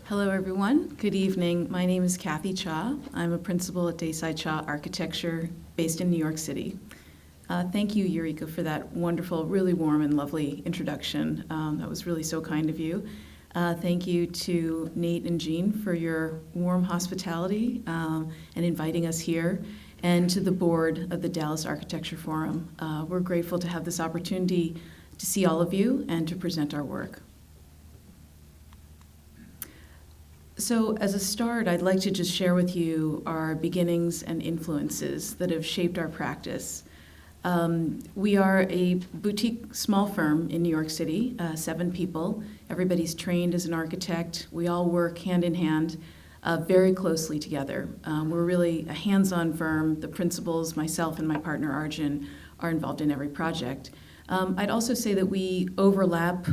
Hello, everyone. Good evening. My name is Kathy Chia. I'm a principal at Dayside Chia Architecture based in New York City. Thank you, Eureka, for that wonderful, really warm and lovely introduction. That was really so kind of you. Thank you to Nate and Jean for your warm hospitality and inviting us here, and to the board of the Dallas Architecture Forum. We're grateful to have this opportunity to see all of you and to present our work. So as a start, I'd like to just share with you our beginnings and influences that have shaped our practice. We are a boutique small firm in New York City, 7 people. Everybody's trained as an architect. We all work hand in hand, very closely together. We're really a hands-on firm. The principals, myself and my partner Arjun, are involved in every project. I'd also say that we overlap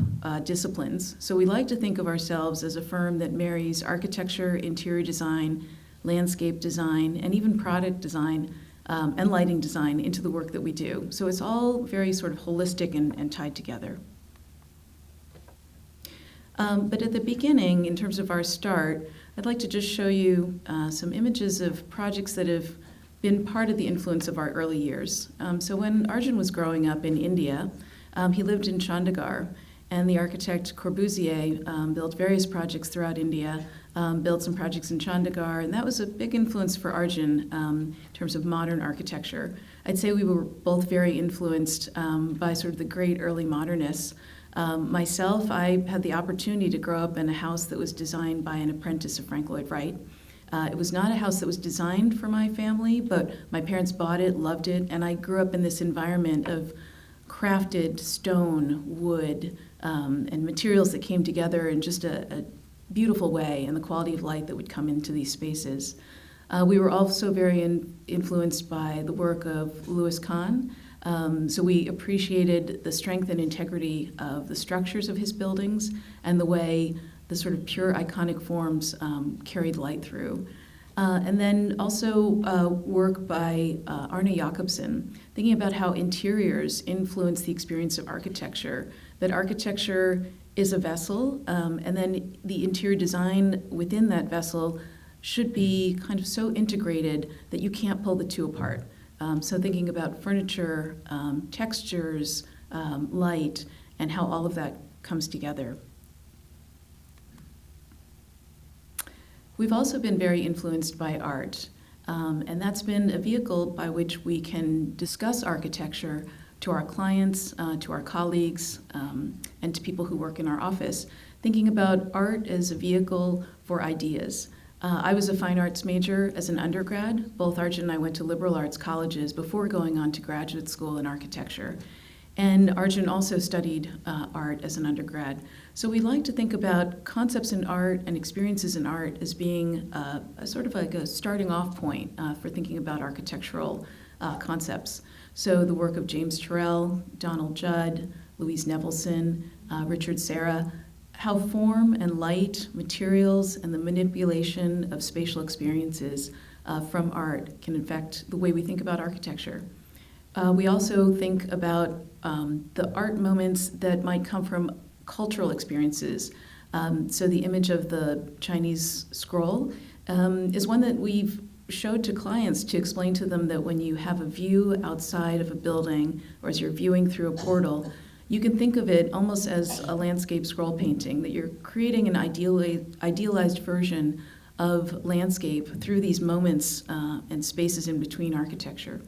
disciplines. So we like to think of ourselves as a firm that marries architecture, interior design, landscape design, and even product design and lighting design into the work that we do. So it's all very sort of holistic and tied together. But at the beginning, in terms of our start, I'd like to just show you some images of projects that have been part of the influence of our early years. So when Arjun was growing up in India, he lived in Chandigarh, and the architect Corbusier built various projects throughout India, built some projects in Chandigarh, and that was a big influence for Arjun in terms of modern architecture. I'd say we were both very influenced by sort of the great early modernists. Myself, I had the opportunity to grow up in a house that was designed by an apprentice of Frank Lloyd Wright. It was not a house that was designed for my family, but my parents bought it, loved it, and I grew up in this environment of crafted stone, wood, and materials that came together in just a beautiful way, and the quality of light that would come into these spaces. We were also very influenced by the work of Louis Kahn, so we appreciated the strength and integrity of the structures of his buildings and the way the sort of pure iconic forms carried light through. And then also work by Arne Jacobsen, thinking about how interiors influence the experience of architecture, that architecture is a vessel, and then the interior design within that vessel should be kind of so integrated that you can't pull the two apart. So thinking about furniture, textures, light, and how all of that comes together. We've also been very influenced by art, and that's been a vehicle by which we can discuss architecture to our clients, to our colleagues, and to people who work in our office, thinking about art as a vehicle for ideas. I was a fine arts major as an undergrad. Both Arjun and I went to liberal arts colleges before going on to graduate school in architecture. And Arjun also studied art as an undergrad. So we like to think about concepts in art and experiences in art as being a sort of like a starting off point for thinking about architectural concepts. So the work of James Turrell, Donald Judd, Louise Nevelson, Richard Serra, how form and light, materials, and the manipulation of spatial experiences from art can affect the way we think about architecture. We also think about the art moments that might come from cultural experiences. So the image of the Chinese scroll is one that we've showed to clients to explain to them that when you have a view outside of a building or as you're viewing through a portal, you can think of it almost as a landscape scroll painting, that you're creating an idealized version of landscape through these moments and spaces in between architecture.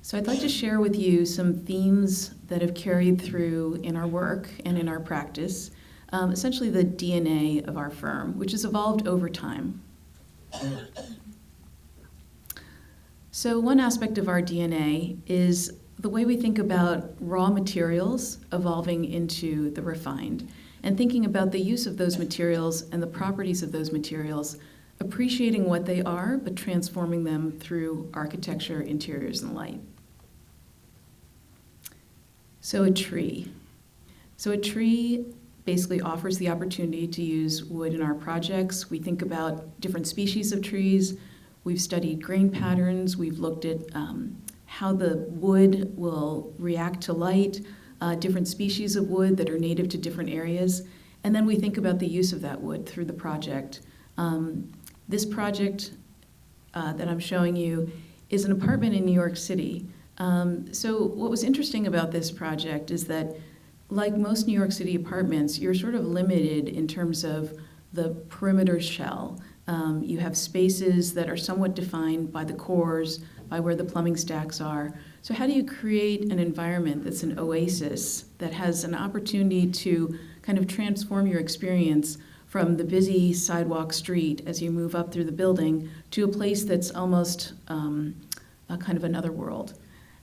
So I'd like to share with you some themes that have carried through in our work and in our practice, essentially the DNA of our firm, which has evolved over time. So one aspect of our DNA is the way we think about raw materials evolving into the refined, and thinking about the use of those materials and the properties of those materials, appreciating what they are, but transforming them through architecture, interiors, and light. So a tree. So a tree basically offers the opportunity to use wood in our projects. We think about different species of trees. We've studied grain patterns. We've looked at how the wood will react to light, different species of wood that are native to different areas. And then we think about the use of that wood through the project. This project that I'm showing you is an apartment in New York City. So what was interesting about this project is that, like most New York City apartments, you're sort of limited in terms of the perimeter shell. You have spaces that are somewhat defined by the cores, by where the plumbing stacks are. So how do you create an environment that's an oasis that has an opportunity to kind of transform your experience from the busy sidewalk street as you move up through the building to a place that's almost a kind of another world?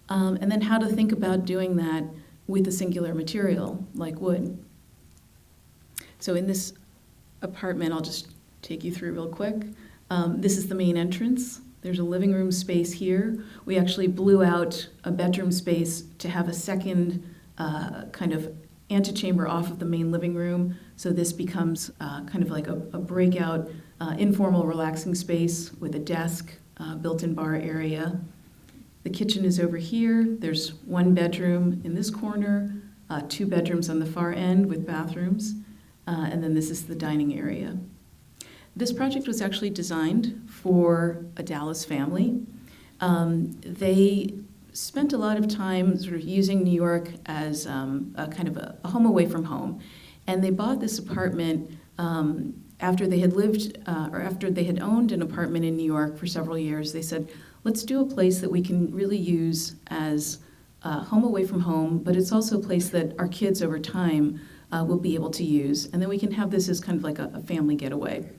And then how to think about doing that with a singular material like wood. So in this apartment, I'll just take you through real quick. This is the main entrance. There's a living room space here. We actually blew out a bedroom space to have a second kind of antechamber off of the main living room. So this becomes kind of like a breakout, informal, relaxing space with a desk, built-in bar area. The kitchen is over here. There's one bedroom in this corner, 2 bedrooms on the far end with bathrooms, and then this is the dining area. This project was actually designed for a Dallas family. They spent a lot of time sort of using New York as a kind of a home away from home. And they bought this apartment after they had lived, or after they had owned an apartment in New York for several years. They said, let's do a place that we can really use as a home away from home, but it's also a place that our kids over time will be able to use. And then we can have this as kind of like a family getaway.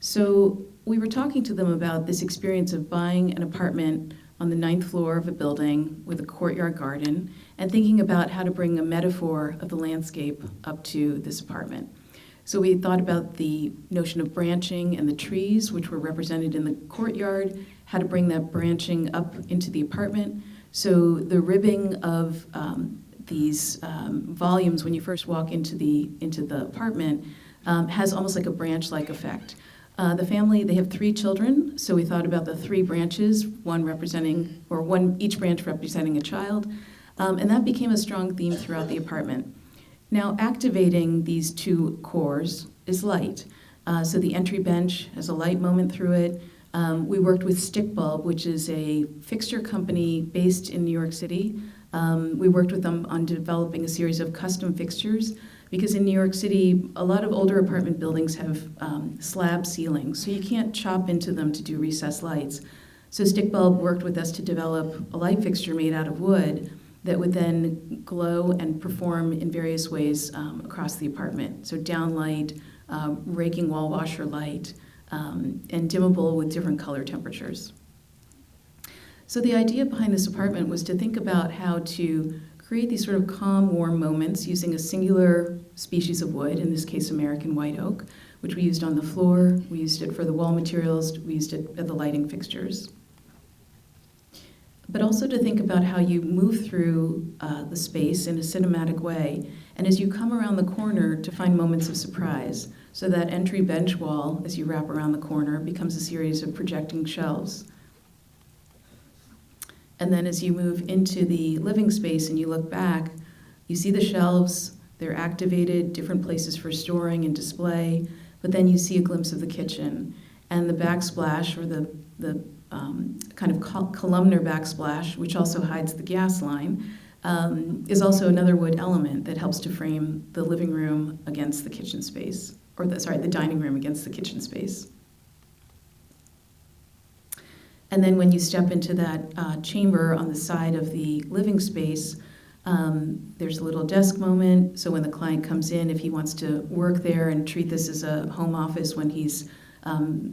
So we were talking to them about this experience of buying an apartment on the 9th floor of a building with a courtyard garden and thinking about how to bring a metaphor of the landscape up to this apartment. So we thought about the notion of branching and the trees, which were represented in the courtyard, how to bring that branching up into the apartment. So the ribbing of these volumes when you first walk into the apartment has almost like a branch-like effect. The family, they have 3 children, so we thought about the 3 branches, each branch representing a child, and that became a strong theme throughout the apartment. Now, activating these 2 cores is light. So the entry bench has a light moment through it. We worked with Stick Bulb, which is a fixture company based in New York City. We worked with them on developing a series of custom fixtures, because in New York City, a lot of older apartment buildings have slab ceilings, so you can't chop into them to do recessed lights. So Stick Bulb worked with us to develop a light fixture made out of wood that would then glow and perform in various ways across the apartment. So downlight, raking wall washer light, and dimmable with different color temperatures. So the idea behind this apartment was to think about how to create these sort of calm, warm moments using a singular species of wood, in this case American white oak, which we used on the floor, we used it for the wall materials, we used it at the lighting fixtures. But also to think about how you move through the space in a cinematic way, and as you come around the corner to find moments of surprise. So that entry bench wall, as you wrap around the corner, becomes a series of projecting shelves. And then as you move into the living space and you look back, you see the shelves, they're activated, different places for storing and display, but then you see a glimpse of the kitchen. And the backsplash, or the kind of columnar backsplash, which also hides the gas line, is also another wood element that helps to frame the living room against the kitchen space, or the dining room against the kitchen space. And then when you step into that chamber on the side of the living space, there's a little desk moment. So when the client comes in, if he wants to work there and treat this as a home office when he's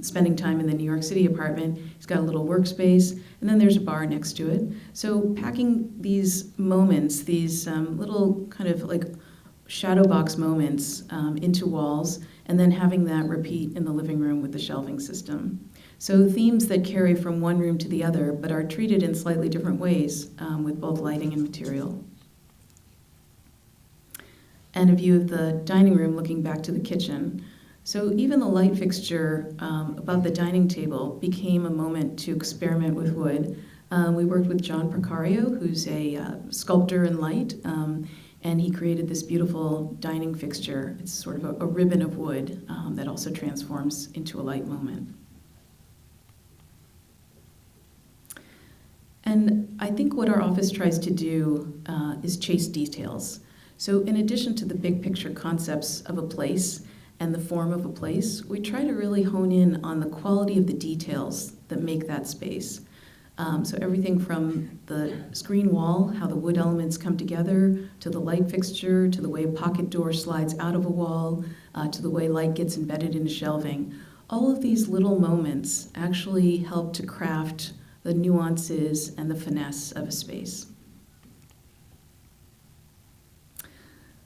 spending time in the New York City apartment, he's got a little workspace, and then there's a bar next to it. So packing these moments, these little kind of like shadow box moments into walls, and then having that repeat in the living room with the shelving system. So themes that carry from one room to the other, but are treated in slightly different ways with both lighting and material. And a view of the dining room looking back to the kitchen. So even the light fixture above the dining table became a moment to experiment with wood. We worked with John Procario, who's a sculptor in light, and he created this beautiful dining fixture. It's sort of a ribbon of wood that also transforms into a light moment. And I think what our office tries to do is chase details. So in addition to the big picture concepts of a place and the form of a place, we try to really hone in on the quality of the details that make that space. So everything from the screen wall, how the wood elements come together, to the light fixture, to the way a pocket door slides out of a wall, to the way light gets embedded into shelving. All of these little moments actually help to craft the nuances and the finesse of a space.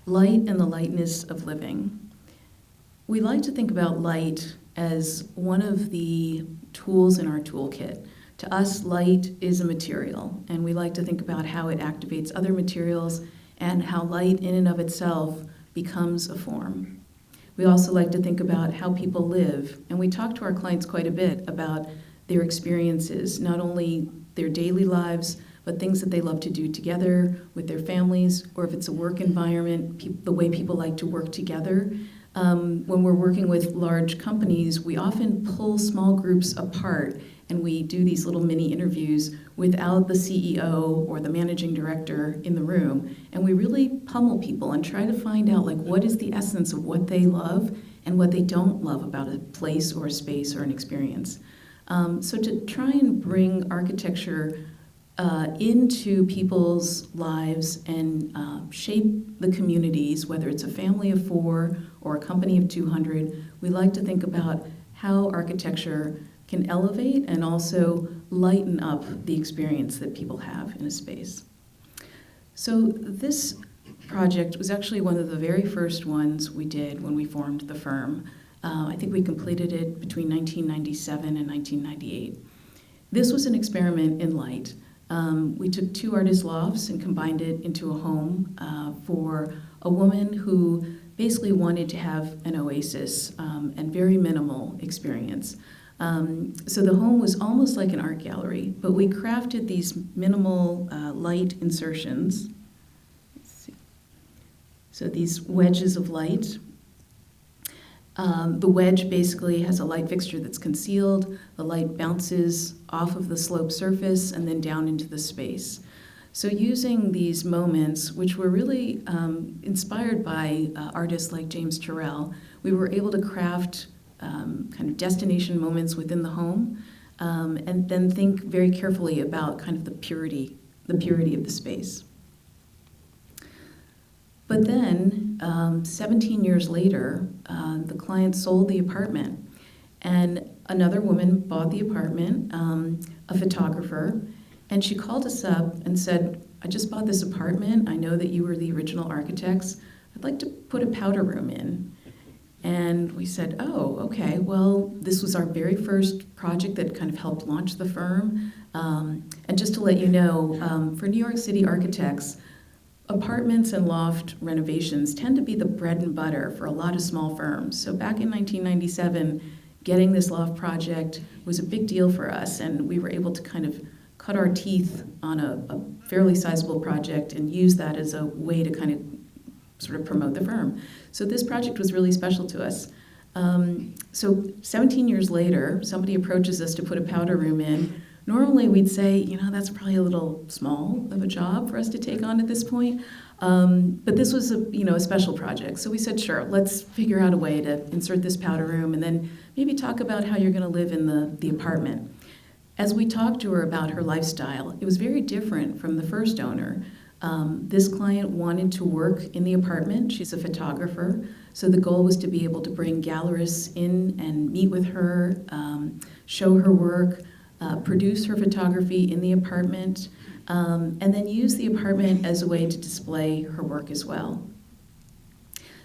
Light and the lightness of living. We like to think about light as one of the tools in our toolkit. To us, light is a material, and we like to think about how it activates other materials and how light in and of itself becomes a form. We also like to think about how people live, and we talk to our clients quite a bit about their experiences, not only their daily lives, but things that they love to do together with their families, or if it's a work environment, the way people like to work together. When we're working with large companies, we often pull small groups apart and we do these little mini interviews without the CEO or the managing director in the room. And we really pummel people and try to find out what is the essence of what they love and what they don't love about a place or a space or an experience. So to try and bring architecture into people's lives and shape the communities, whether it's a family of 4 or a company of 200, we like to think about how architecture can elevate and also lighten up the experience that people have in a space. So this project was actually one of the very first ones we did when we formed the firm. I think we completed it between 1997 and 1998. This was an experiment in light. We took 2 artist lofts and combined it into a home for a woman who basically wanted to have an oasis and very minimal experience. So the home was almost like an art gallery, but we crafted these minimal light insertions. Let's see. So these wedges of light. The wedge basically has a light fixture that's concealed. The light bounces off of the sloped surface and then down into the space. So using these moments, which were really inspired by artists like James Turrell, we were able to craft kind of destination moments within the home, and then think very carefully about kind of the purity of the space. But then, 17 years later, the client sold the apartment, and another woman bought the apartment, a photographer, and she called us up and said, "I just bought this apartment. I know that you were the original architects. I'd like to put a powder room in." And we said, "Oh, okay, well, this was our very first project that kind of helped launch the firm." And just to let you know, for New York City architects, apartments and loft renovations tend to be the bread and butter for a lot of small firms. So back in 1997, getting this loft project was a big deal for us, and we were able to kind of cut our teeth on a fairly sizable project and use that as a way to kind of sort of promote the firm. So this project was really special to us. So 17 years later, somebody approaches us to put a powder room in. Normally we'd say, that's probably a little small of a job for us to take on at this point. But this was a special project. So we said, sure, let's figure out a way to insert this powder room and then maybe talk about how you're gonna live in the apartment. As we talked to her about her lifestyle, it was very different from the first owner. This client wanted to work in the apartment. She's a photographer, so the goal was to be able to bring gallerists in and meet with her, show her work, produce her photography in the apartment, and then use the apartment as a way to display her work as well.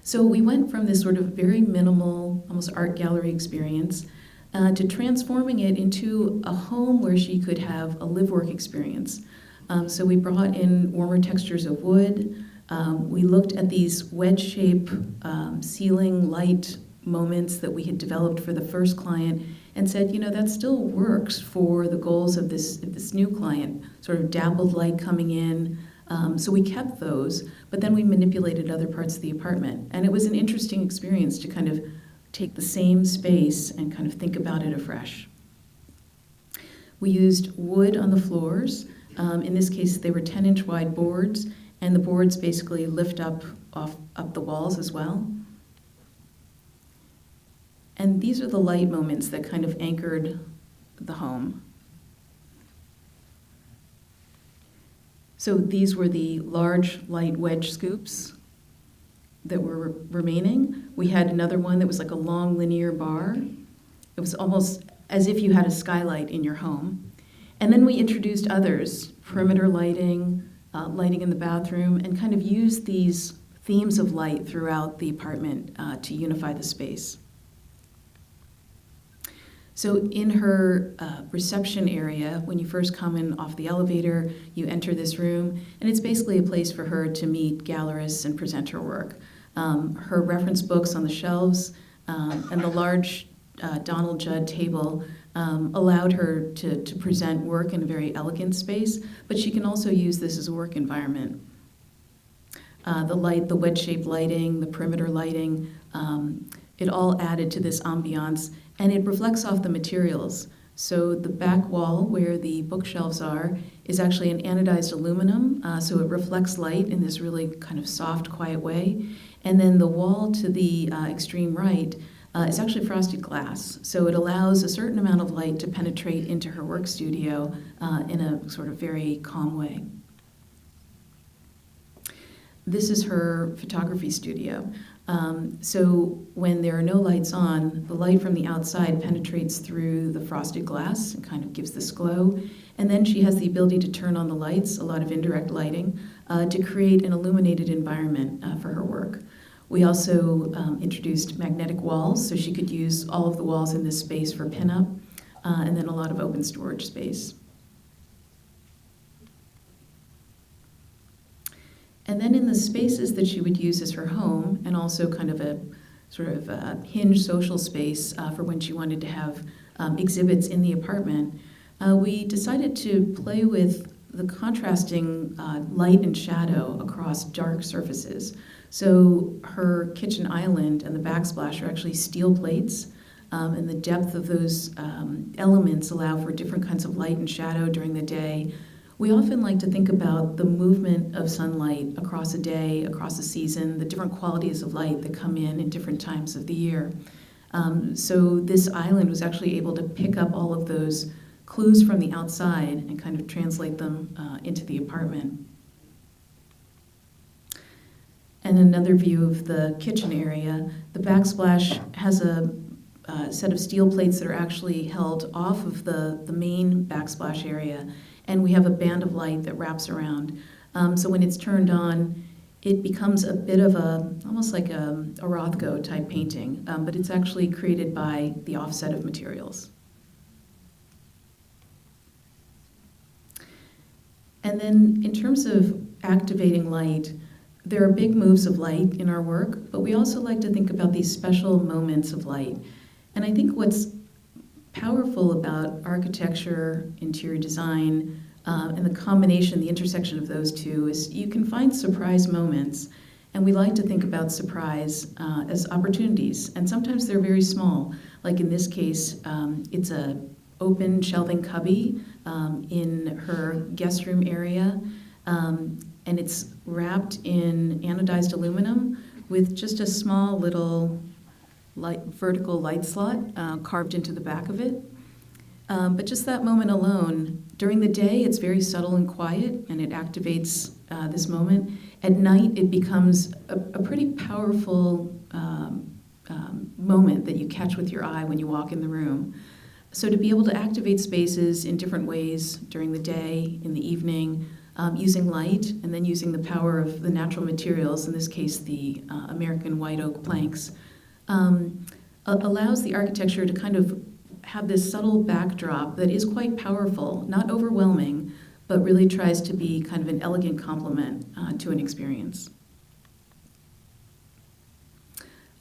So we went from this sort of very minimal, almost art gallery experience to transforming it into a home where she could have a live-work experience. So we brought in warmer textures of wood. We looked at these wedge-shape ceiling light moments that we had developed for the first client and said, that still works for the goals of this new client, sort of dappled light coming in, So we kept those, but then we manipulated other parts of the apartment. And it was an interesting experience to kind of take the same space and kind of think about it afresh. We used wood on the floors. In this case, they were 10-inch wide boards, and the boards basically lift up the walls as well. And these are the light moments that kind of anchored the home. So these were the large light wedge scoops that were remaining. We had another one that was like a long linear bar. It was almost as if you had a skylight in your home. And then we introduced others, perimeter lighting, lighting in the bathroom, and kind of used these themes of light throughout the apartment to unify the space. So in her reception area, when you first come in off the elevator, you enter this room, and it's basically a place for her to meet gallerists and present her work. Her reference books on the shelves and the large Donald Judd table allowed her to present work in a very elegant space, but she can also use this as a work environment. The wedge-shaped lighting, the perimeter lighting, it all added to this ambiance, and it reflects off the materials. So the back wall where the bookshelves are is actually an anodized aluminum, so it reflects light in this really kind of soft, quiet way. And then the wall to the extreme right is actually frosted glass, so it allows a certain amount of light to penetrate into her work studio in a sort of very calm way. This is her photography studio. So when there are no lights on, the light from the outside penetrates through the frosted glass and kind of gives this glow. And then she has the ability to turn on the lights, a lot of indirect lighting, to create an illuminated environment for her work. We also introduced magnetic walls, so she could use all of the walls in this space for pinup, and then a lot of open storage space. And then in the spaces that she would use as her home, and also kind of a sort of a hinged social space for when she wanted to have exhibits in the apartment, we decided to play with the contrasting light and shadow across dark surfaces. So her kitchen island and the backsplash are actually steel plates, and the depth of those elements allow for different kinds of light and shadow during the day. We often like to think about the movement of sunlight across a day, across a season, the different qualities of light that come in different times of the year. So this island was actually able to pick up all of those clues from the outside and kind of translate them into the apartment. And another view of the kitchen area, the backsplash has a set of steel plates that are actually held off of the main backsplash area, and we have a band of light that wraps around. So when it's turned on, it becomes a bit of almost like a Rothko type painting, but it's actually created by the offset of materials. And then in terms of activating light, there are big moves of light in our work, but we also like to think about these special moments of light. And I think what's powerful about architecture, interior design, and the combination, the intersection of those two is you can find surprise moments, and we like to think about surprise as opportunities, and sometimes they're very small. Like in this case, it's a open shelving cubby in her guest room area, and it's wrapped in anodized aluminum with just a small little vertical light slot carved into the back of it. But just that moment alone, during the day it's very subtle and quiet, and it activates this moment. At night it becomes a pretty powerful moment that you catch with your eye when you walk in the room. So to be able to activate spaces in different ways during the day, in the evening, using light, and then using the power of the natural materials, in this case the American white oak planks, allows the architecture to kind of have this subtle backdrop that is quite powerful, not overwhelming, but really tries to be kind of an elegant complement to an experience.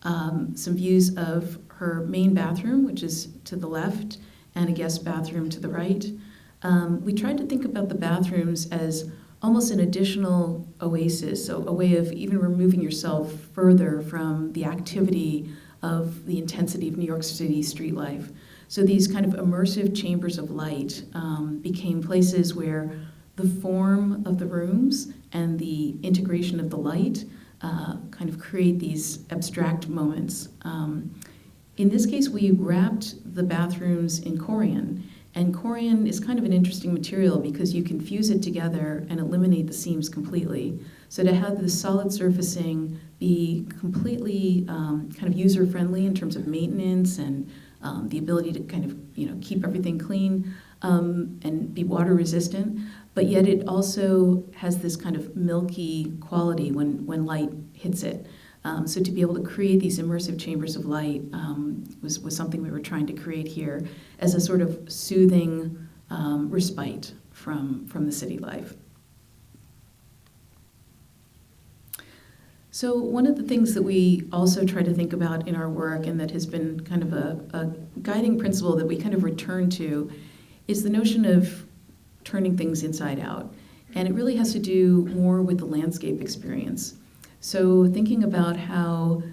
Some views of her main bathroom, which is to the left, and a guest bathroom to the right. We tried to think about the bathrooms as almost an additional oasis, so a way of even removing yourself further from the activity of the intensity of New York City street life. So these kind of immersive chambers of light became places where the form of the rooms and the integration of the light kind of create these abstract moments. In this case, we wrapped the bathrooms in corian. And corian is kind of an interesting material because you can fuse it together and eliminate the seams completely. So to have the solid surfacing be completely kind of user-friendly in terms of maintenance and the ability to kind of keep everything clean and be water resistant, but yet it also has this kind of milky quality when light hits it. So to be able to create these immersive chambers of light was something we were trying to create here as a sort of soothing respite from the city life. So one of the things that we also try to think about in our work, and that has been kind of a guiding principle that we kind of return to, is the notion of turning things inside out. And it really has to do more with the landscape experience. So thinking about how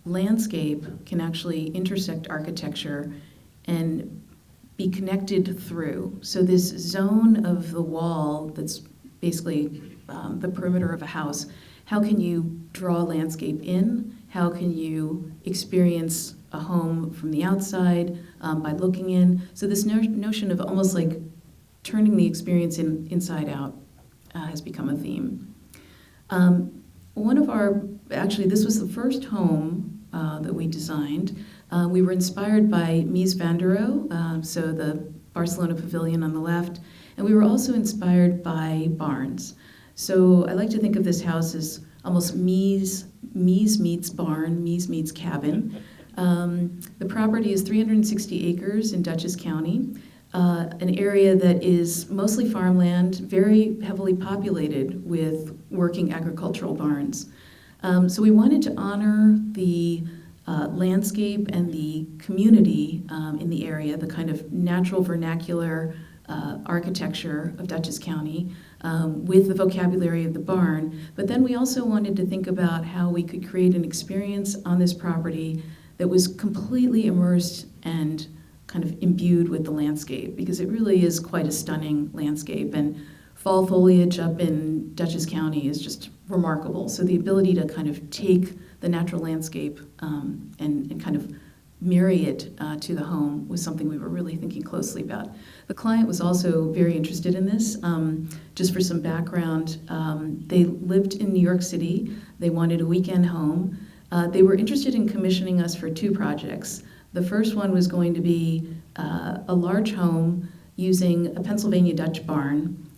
landscape can actually intersect architecture and be connected through. So this zone of the wall that's basically the perimeter of a house, how can you draw landscape in? How can you experience a home from the outside by looking in? So this notion of almost like turning the experience inside out has become a theme. Actually, this was the first home that we designed. We were inspired by Mies van der Rohe, so the Barcelona pavilion on the left, and we were also inspired by barns. So I like to think of this house as almost Mies meets barn, Mies meets cabin. The property is 360 acres in Dutchess County, an area that is mostly farmland, very heavily populated with working agricultural barns. So we wanted to honor the landscape and the community in the area, the kind of natural vernacular architecture of Dutchess County with the vocabulary of the barn. But then we also wanted to think about how we could create an experience on this property that was completely immersed and kind of imbued with the landscape, because it really is quite a stunning landscape, and fall foliage up in Dutchess County is just remarkable. So the ability to kind of take the natural landscape and kind of marry it to the home was something we were really thinking closely about. The client was also very interested in this. Just for some background, they lived in New York City. They wanted a weekend home. They were interested in commissioning us for two projects. The first one was going to be a large home using a Pennsylvania Dutch barn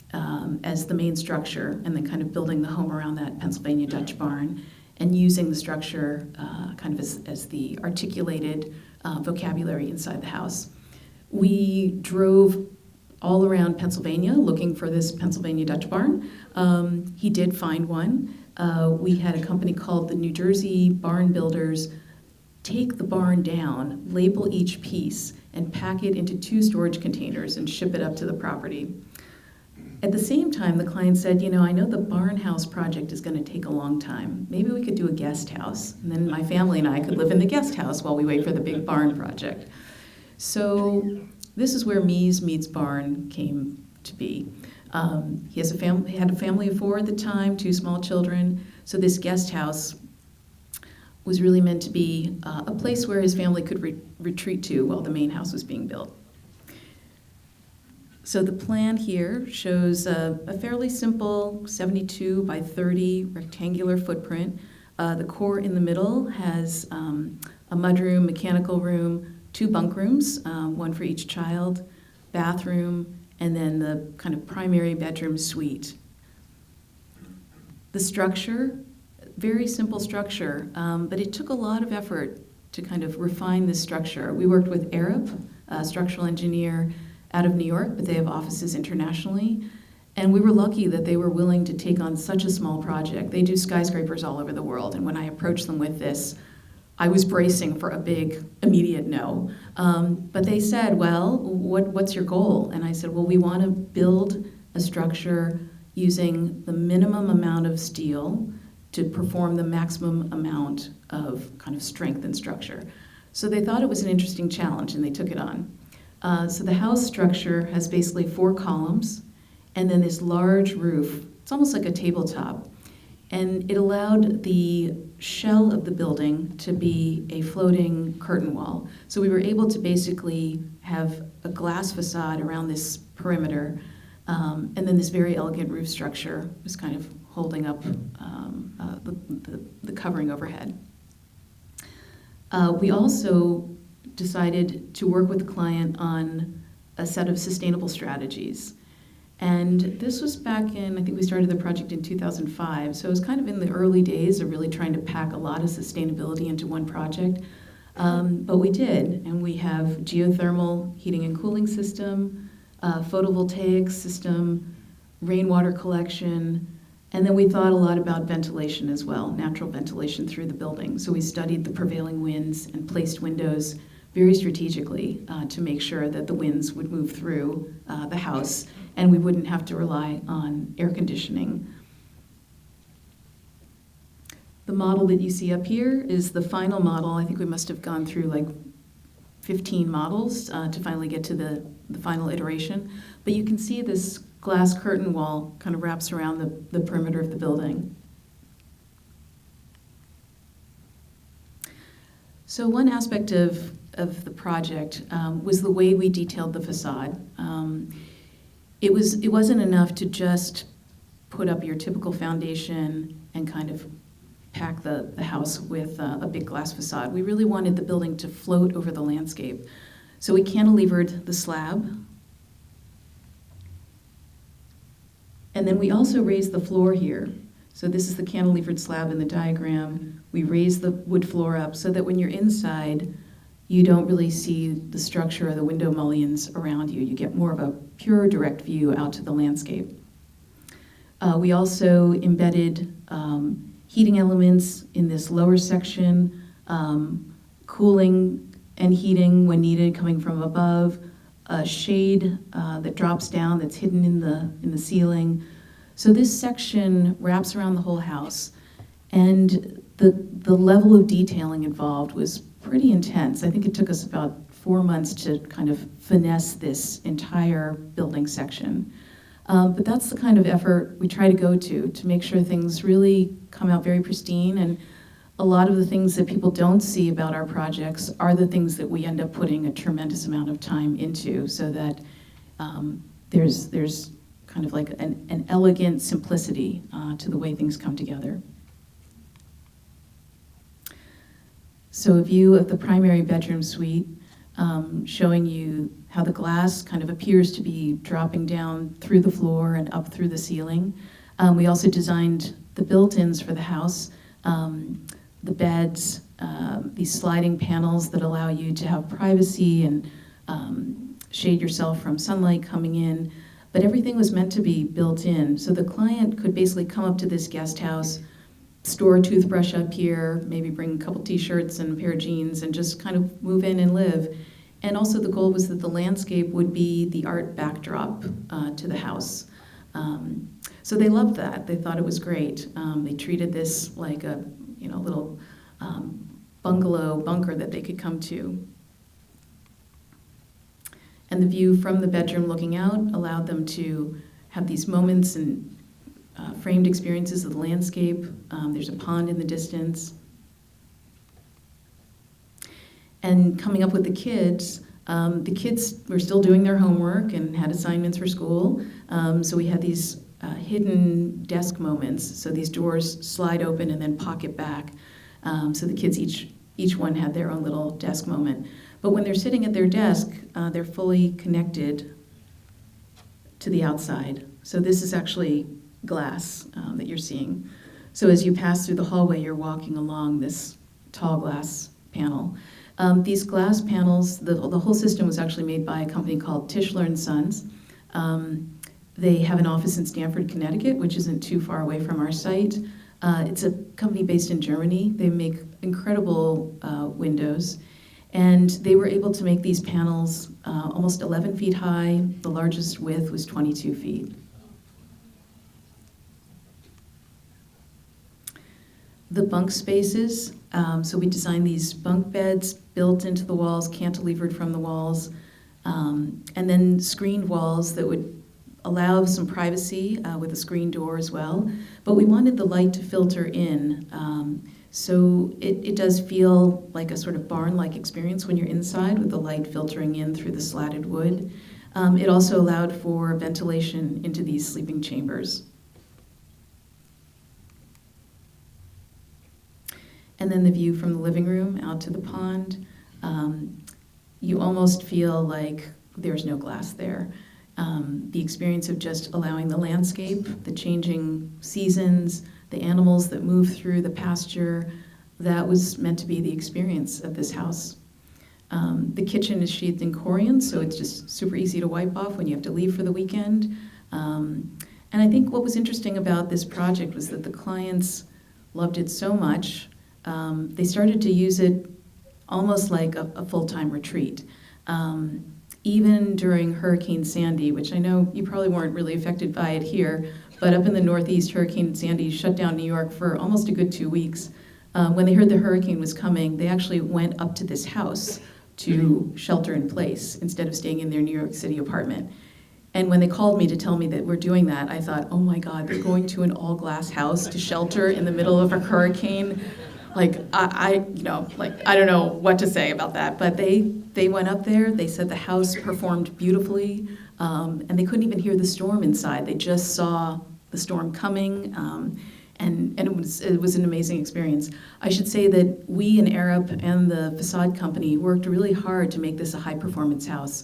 as the main structure, and then kind of building the home around that Pennsylvania Dutch barn, and using the structure kind of as the articulated vocabulary inside the house. We drove all around Pennsylvania looking for this Pennsylvania Dutch barn. He did find one. We had a company called the New Jersey Barn Builders take the barn down, label each piece, and pack it into 2 storage containers and ship it up to the property. At the same time, the client said, I know the barn house project is going to take a long time. Maybe we could do a guest house, and then my family and I could live in the guest house while we wait for the big barn project. So this is where Mies meets barn came to be. He had a family of 4 at the time, 2 small children. So this guest house was really meant to be a place where his family could retreat to while the main house was being built. So the plan here shows a fairly simple 72 by 30 rectangular footprint. The core in the middle has a mudroom, mechanical room, 2 bunk rooms, 1 for each child, bathroom, and then the kind of primary bedroom suite. The structure, very simple structure, but it took a lot of effort to kind of refine this structure. We worked with Arab, a structural engineer out of New York, but they have offices internationally. And we were lucky that they were willing to take on such a small project. They do skyscrapers all over the world, and when I approached them with this, I was bracing for a big, immediate no. But they said, well, what's your goal? And I said, well, we want to build a structure using the minimum amount of steel to perform the maximum amount of kind of strength and structure. So they thought it was an interesting challenge, and they took it on. So the house structure has basically 4 columns, and then this large roof. It's almost like a tabletop. And it allowed the shell of the building to be a floating curtain wall. So we were able to basically have a glass facade around this perimeter, and then this very elegant roof structure was kind of holding up the covering overhead. We also decided to work with the client on a set of sustainable strategies. And this was back in, I think we started the project in 2005, so it was kind of in the early days of really trying to pack a lot of sustainability into one project. But we did, and we have geothermal heating and cooling system, photovoltaic system, rainwater collection, and then we thought a lot about ventilation as well, natural ventilation through the building. So we studied the prevailing winds and placed windows very strategically to make sure that the winds would move through the house and we wouldn't have to rely on air conditioning. The model that you see up here is the final model. I think we must have gone through like 15 models to finally get to the final iteration. But you can see this glass curtain wall kind of wraps around the perimeter of the building. So one aspect of the project was the way we detailed the facade. It wasn't enough to just put up your typical foundation and kind of pack the house with a big glass facade. We really wanted the building to float over the landscape. So we cantilevered the slab. And then we also raised the floor here. So this is the cantilevered slab in the diagram. We raised the wood floor up so that when you're inside, you don't really see the structure of the window mullions around you. You get more of a pure direct view out to the landscape. We also embedded heating elements in this lower section, cooling and heating when needed coming from above, a shade that drops down that's hidden in the ceiling. So this section wraps around the whole house, and the level of detailing involved was pretty intense. I think it took us about 4 months to kind of finesse this entire building section. But that's the kind of effort we try to go to make sure things really come out very pristine. And a lot of the things that people don't see about our projects are the things that we end up putting a tremendous amount of time into, so that there's kind of like an elegant simplicity to the way things come together. So a view of the primary bedroom suite, showing you how the glass kind of appears to be dropping down through the floor and up through the ceiling. We also designed the built-ins for the house, the beds, these sliding panels that allow you to have privacy and shade yourself from sunlight coming in. But everything was meant to be built in. So the client could basically come up to this guest house, store a toothbrush up here, maybe bring a couple t-shirts and a pair of jeans and just kind of move in and live. And also the goal was that the landscape would be the art backdrop to the house. So they loved that. They thought it was great. They treated this like a little bungalow bunker that they could come to. And the view from the bedroom looking out allowed them to have these moments and framed experiences of the landscape. There's a pond in the distance. And coming up with the kids were still doing their homework and had assignments for school. So we had these hidden desk moments. So these doors slide open and then pocket back. So the kids each one had their own little desk moment. But when they're sitting at their desk, they're fully connected to the outside. So this is actually glass that you're seeing. So as you pass through the hallway, you're walking along this tall glass panel. These glass panels, the whole system was actually made by a company called Tischler & Sons. They have an office in Stamford, Connecticut, which isn't too far away from our site. It's a company based in Germany. They make incredible windows. And they were able to make these panels almost 11 feet high. The largest width was 22 feet. The bunk spaces, so we designed these bunk beds built into the walls, cantilevered from the walls, and then screened walls that would allow some privacy with a screen door as well. But we wanted the light to filter in, so it does feel like a sort of barn-like experience when you're inside with the light filtering in through the slatted wood. It also allowed for ventilation into these sleeping chambers. And then the view from the living room out to the pond. You almost feel like there's no glass there. The experience of just allowing the landscape, the changing seasons, the animals that move through the pasture, that was meant to be the experience of this house. The kitchen is sheathed in corian, so it's just super easy to wipe off when you have to leave for the weekend. And I think what was interesting about this project was that the clients loved it so much, they started to use it almost like a full-time retreat. Even during Hurricane Sandy, which I know you probably weren't really affected by it here, but up in the Northeast, Hurricane Sandy shut down New York for almost a good 2 weeks. When they heard the hurricane was coming, they actually went up to this house to shelter in place instead of staying in their New York City apartment. And when they called me to tell me that we're doing that, I thought, oh my God, they're going to an all-glass house to shelter in the middle of a hurricane. Like, I don't know what to say about that, but they went up there, they said the house performed beautifully, and they couldn't even hear the storm inside. They just saw the storm coming, and it was an amazing experience. I should say that we in Arup and the facade company worked really hard to make this a high-performance house.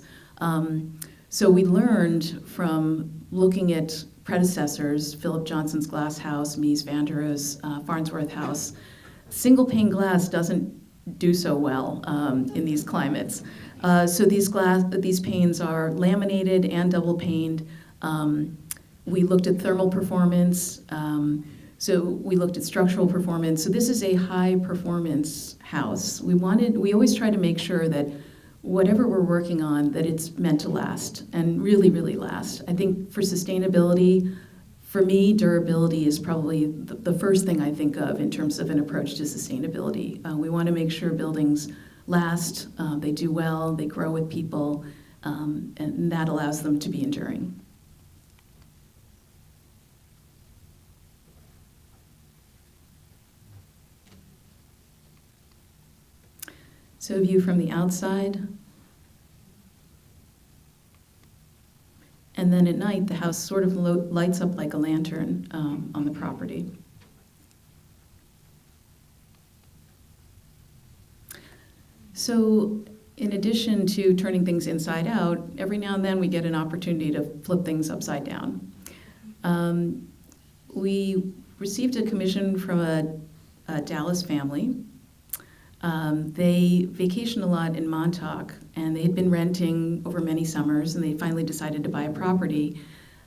So we learned from looking at predecessors, Philip Johnson's glass house, Mies van der Rohe's Farnsworth house. Single pane glass doesn't do so well in these climates. So these panes are laminated and double paned. We looked at thermal performance. So we looked at structural performance. So this is a high performance house. We always try to make sure that whatever we're working on, that it's meant to last and really, really last. I think for sustainability, for me, durability is probably the first thing I think of in terms of an approach to sustainability. We want to make sure buildings last, they do well, they grow with people, and that allows them to be enduring. So a view from the outside. And then at night, the house sort of lights up like a lantern on the property. So in addition to turning things inside out, every now and then we get an opportunity to flip things upside down. We received a commission from a Dallas family. They vacation a lot in Montauk, and they had been renting over many summers, and they finally decided to buy a property.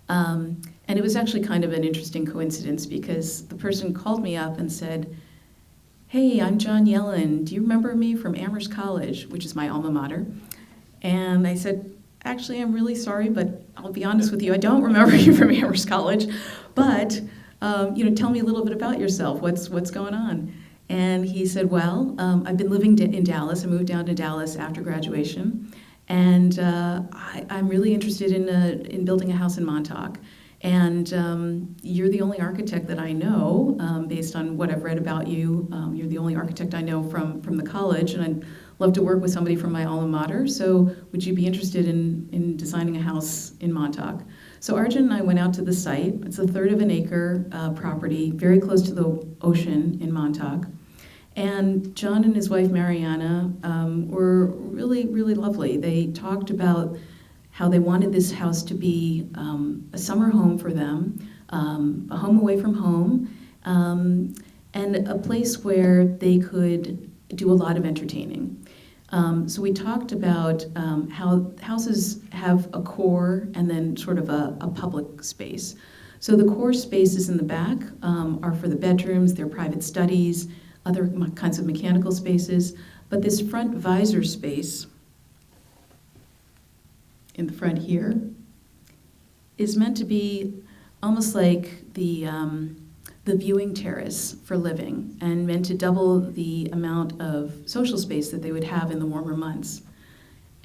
And it was actually kind of an interesting coincidence because the person called me up and said, hey, I'm John Yellen. Do you remember me from Amherst College, which is my alma mater? And I said, actually, I'm really sorry, but I'll be honest with you, I don't remember you from Amherst College. But tell me a little bit about yourself. What's going on? And he said, well, I've been living in Dallas. I moved down to Dallas after graduation. And I'm really interested in building a house in Montauk. And you're the only architect that I know, based on what I've read about you. You're the only architect I know from the college. And I'd love to work with somebody from my alma mater. So would you be interested in designing a house in Montauk? So Arjun and I went out to the site. It's a third of an acre property, very close to the ocean in Montauk. And John and his wife Mariana were really, really lovely. They talked about how they wanted this house to be a summer home for them, a home away from home, and a place where they could do a lot of entertaining. So we talked about how houses have a core and then sort of a public space. So the core spaces in the back are for the bedrooms, their private studies, other kinds of mechanical spaces, but this front visor space in the front here is meant to be almost like the the viewing terrace for living and meant to double the amount of social space that they would have in the warmer months.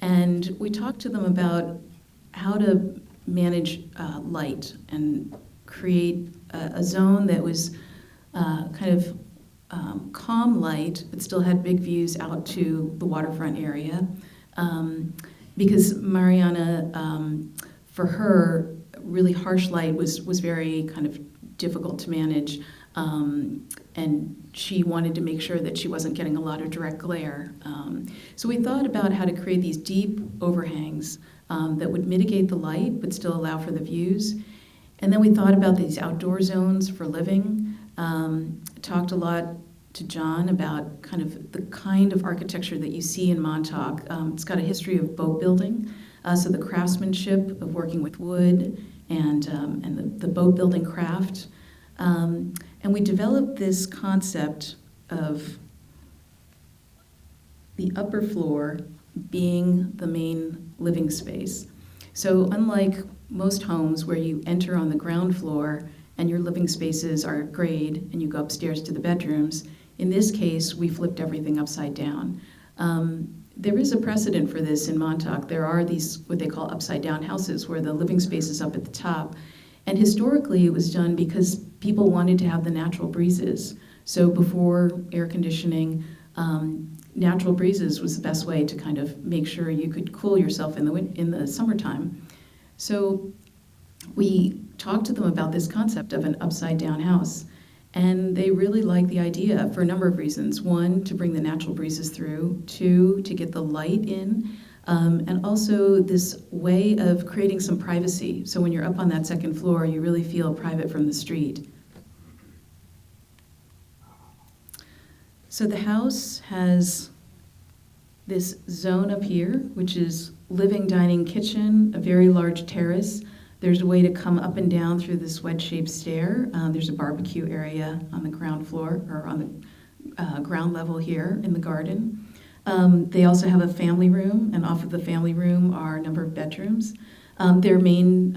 And we talked to them about how to manage light and create a zone that was kind of calm light, but still had big views out to the waterfront area. Because Mariana, for her, really harsh light was very kind of difficult to manage, and she wanted to make sure that she wasn't getting a lot of direct glare. So we thought about how to create these deep overhangs that would mitigate the light but still allow for the views. And then we thought about these outdoor zones for living, talked a lot to John about kind of architecture that you see in Montauk. It's got a history of boat building, so the craftsmanship of working with wood and the boat building craft. And we developed this concept of the upper floor being the main living space. So unlike most homes where you enter on the ground floor and your living spaces are at grade and you go upstairs to the bedrooms, in this case, we flipped everything upside down. There is a precedent for this in Montauk. There are these, what they call upside down houses, where the living space is up at the top. And historically, it was done because people wanted to have the natural breezes. So before air conditioning, natural breezes was the best way to kind of make sure you could cool yourself in the summertime. So we talked to them about this concept of an upside down house. And they really liked the idea for a number of reasons. One, to bring the natural breezes through. Two, to get the light in. And also this way of creating some privacy. So when you're up on that second floor, you really feel private from the street. So the house has this zone up here, which is living, dining, kitchen, a very large terrace. There's a way to come up and down through this wedge-shaped stair. There's a barbecue area on the ground floor, or on the ground level here in the garden. They also have a family room, and off of the family room are a number of bedrooms. Their main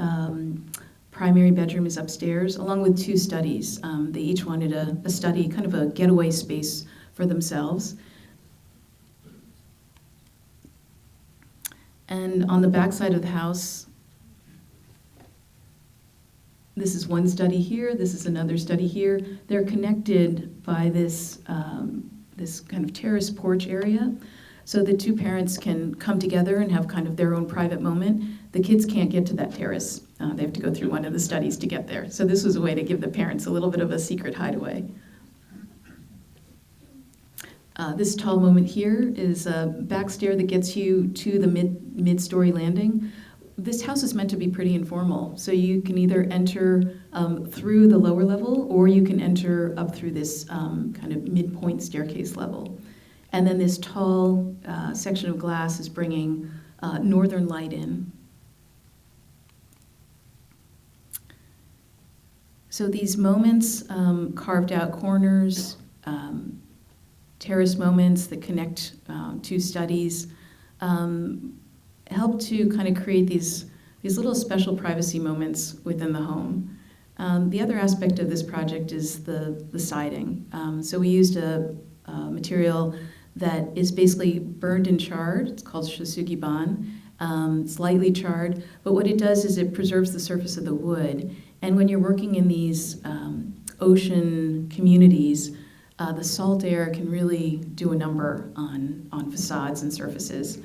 primary bedroom is upstairs, along with two studies. They each wanted a study, kind of a getaway space for themselves. And on the back side of the house, this is one study here, this is another study here. They're connected by this kind of terrace porch area, so the two parents can come together and have kind of their own private moment. The kids can't get to that terrace. They have to go through one of the studies to get there. So this was a way to give the parents a little bit of a secret hideaway. This tall moment here is a back stair that gets you to the mid-story landing. This house is meant to be pretty informal, so you can either enter through the lower level, or you can enter up through this kind of midpoint staircase level. And then this tall section of glass is bringing northern light in. So these moments, carved out corners, terrace moments that connect two studies, help to kind of create these little special privacy moments within the home. The other aspect of this project is the siding. So we used a material that is basically burned and charred. It's called shasugiban, slightly charred, but what it does is it preserves the surface of the wood. And when you're working in these ocean communities, the salt air can really do a number on facades and surfaces.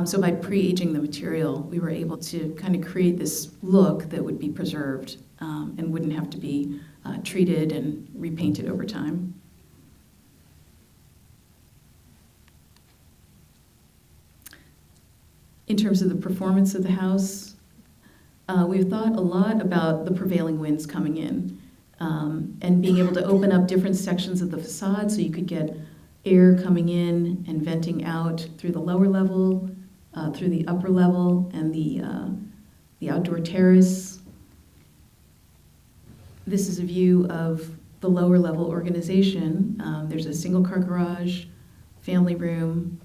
So by pre-aging the material, we were able to kind of create this look that would be preserved and wouldn't have to be treated and repainted over time. In terms of the performance of the house, we've thought a lot about the prevailing winds coming in and being able to open up different sections of the facade so you could get air coming in and venting out through the lower level, through the upper level, and the outdoor terrace. This is a view of the lower level organization. There's a single car garage, family room,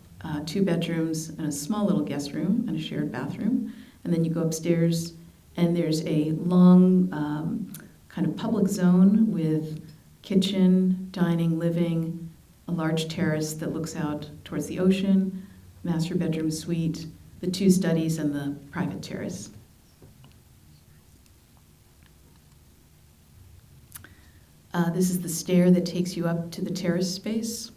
2 bedrooms, and a small little guest room and a shared bathroom. And then you go upstairs and there's a long kind of public zone with kitchen, dining, living, a large terrace that looks out towards the ocean, master bedroom suite, the 2 studies, and the private terrace. This is the stair that takes you up to the terrace space.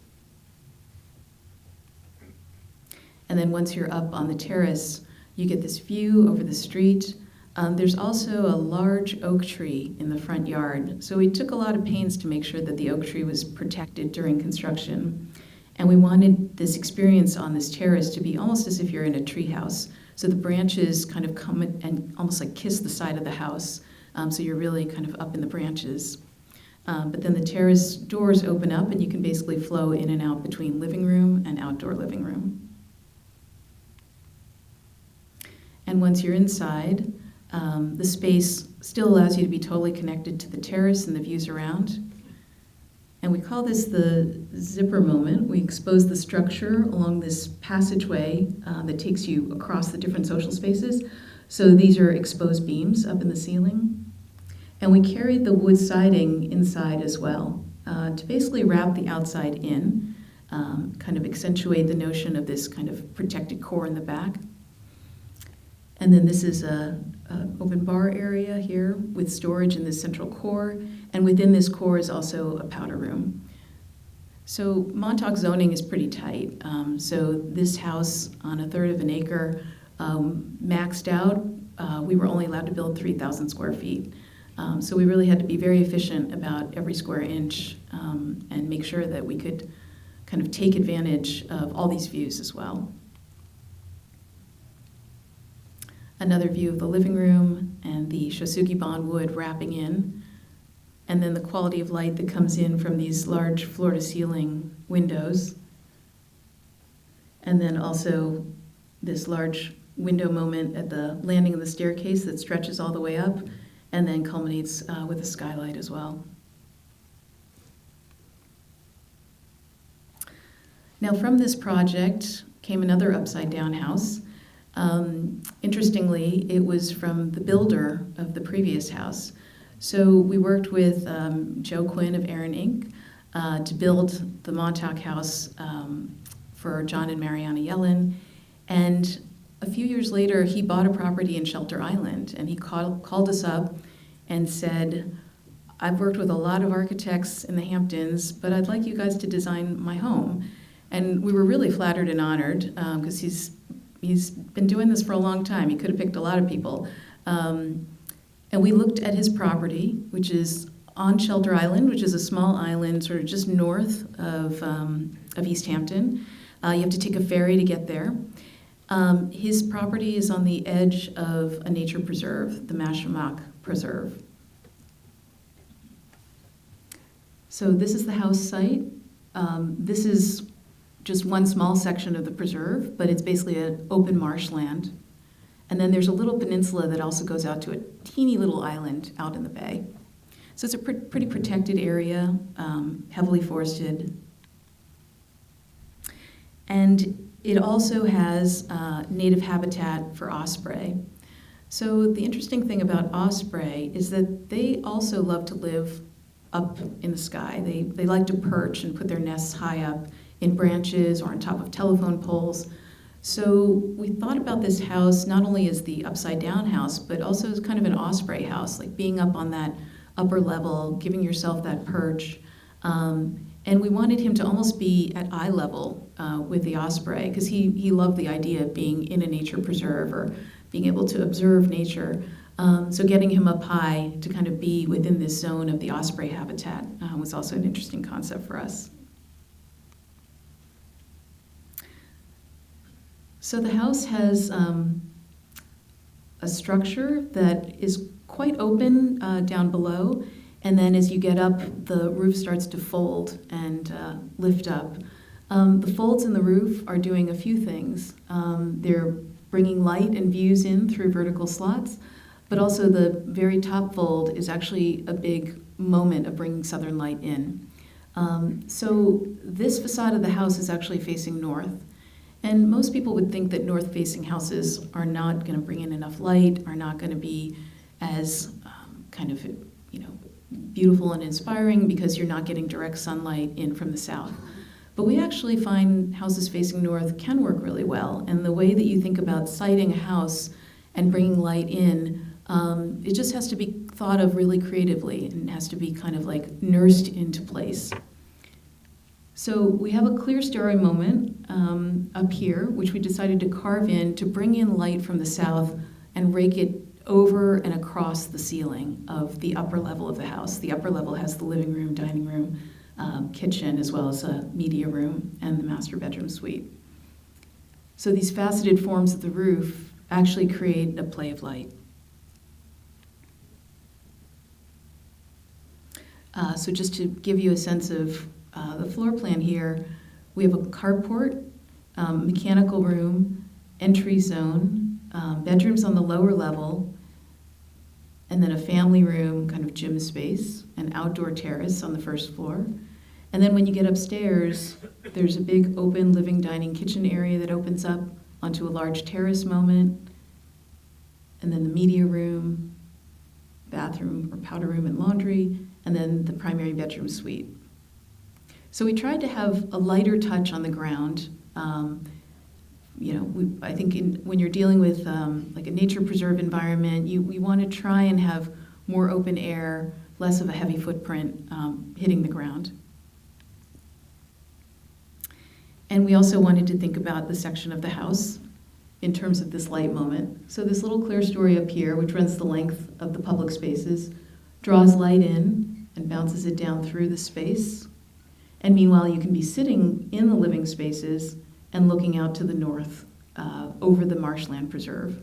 And then once you're up on the terrace, you get this view over the street. There's also a large oak tree in the front yard. So we took a lot of pains to make sure that the oak tree was protected during construction. And we wanted this experience on this terrace to be almost as if you're in a tree house. So the branches kind of come and almost like kiss the side of the house. So you're really kind of up in the branches. But then the terrace doors open up and you can basically flow in and out between living room and outdoor living room. And once you're inside, the space still allows you to be totally connected to the terrace and the views around. And we call this the zipper moment. We expose the structure along this passageway that takes you across the different social spaces. So these are exposed beams up in the ceiling. And we carried the wood siding inside as well to basically wrap the outside in, kind of accentuate the notion of this kind of protected core in the back. And then this is an open bar area here with storage in this central core. And within this core is also a powder room. So Montauk zoning is pretty tight. So this house on 1/3 of an acre, maxed out, we were only allowed to build 3,000 square feet. So we really had to be very efficient about every square inch and make sure that we could kind of take advantage of all these views as well. Another view of the living room and the Shosugi-ban wood wrapping in, and then the quality of light that comes in from these large floor-to-ceiling windows, and then also this large window moment at the landing of the staircase that stretches all the way up and then culminates with a skylight as well. Now from this project came another upside-down house. Interestingly, it was from the builder of the previous house. So we worked with Joe Quinn of Aaron Inc. To build the Montauk house for John and Mariana Yellen. And a few years later, he bought a property in Shelter Island, and he called us up and said, I've worked with a lot of architects in the Hamptons, but I'd like you guys to design my home. And we were really flattered and honored because he's been doing this for a long time. He could have picked a lot of people. And we looked at his property, which is on Shelter Island, which is a small island sort of just north of East Hampton. You have to take a ferry to get there. His property is on the edge of a nature preserve, the Mashamak Preserve. So this is the house site. This is just one small section of the preserve, but it's basically an open marshland. And then there's a little peninsula that also goes out to a teeny little island out in the bay. So it's a pretty protected area, heavily forested. And it also has native habitat for osprey. So the interesting thing about osprey is that they also love to live up in the sky. They like to perch and put their nests high up in branches or on top of telephone poles. So we thought about this house not only as the upside down house, but also as kind of an osprey house, like being up on that upper level, giving yourself that perch. And we wanted him to almost be at eye level with the osprey, because he loved the idea of being in a nature preserve or being able to observe nature. So getting him up high to kind of be within this zone of the osprey habitat was also an interesting concept for us. So the house has a structure that is quite open down below, and then as you get up, the roof starts to fold and lift up. The folds in the roof are doing a few things. They're bringing light and views in through vertical slots, but also the very top fold is actually a big moment of bringing southern light in. So this facade of the house is actually facing north. And most people would think that north-facing houses are not going to bring in enough light, are not going to be as kind of, beautiful and inspiring because you're not getting direct sunlight in from the south. But we actually find houses facing north can work really well. And the way that you think about siting a house and bringing light in, it just has to be thought of really creatively and has to be kind of like nursed into place. So we have a clear story moment up here, which we decided to carve in to bring in light from the south and rake it over and across the ceiling of the upper level of the house. The upper level has the living room, dining room, kitchen, as well as a media room and the master bedroom suite. So these faceted forms of the roof actually create a play of light. So just to give you a sense of the floor plan here, we have a carport, mechanical room, entry zone, bedrooms on the lower level, and then a family room, kind of gym space, an outdoor terrace on the first floor. And then when you get upstairs, there's a big open living, dining, kitchen area that opens up onto a large terrace moment, and then the media room, bathroom or powder room and laundry, and then the primary bedroom suite. So we tried to have a lighter touch on the ground. I think when you're dealing with like a nature preserve environment, we want to try and have more open air, less of a heavy footprint hitting the ground. And we also wanted to think about the section of the house in terms of this light moment. So this little clear story up here, which runs the length of the public spaces, draws light in and bounces it down through the space. And meanwhile, you can be sitting in the living spaces and looking out to the north over the marshland preserve.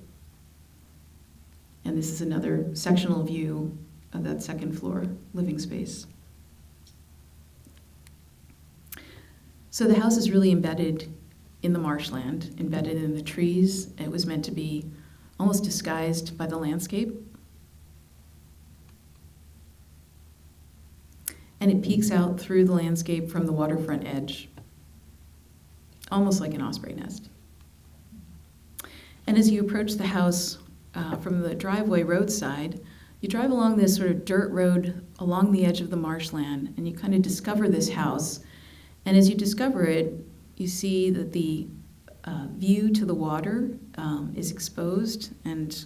And this is another sectional view of that second floor living space. So the house is really embedded in the marshland, embedded in the trees. It was meant to be almost disguised by the landscape. And it peeks out through the landscape from the waterfront edge, almost like an osprey nest. And as you approach the house from the driveway roadside, you drive along this sort of dirt road along the edge of the marshland, and you kind of discover this house. And as you discover it, you see that the view to the water is exposed and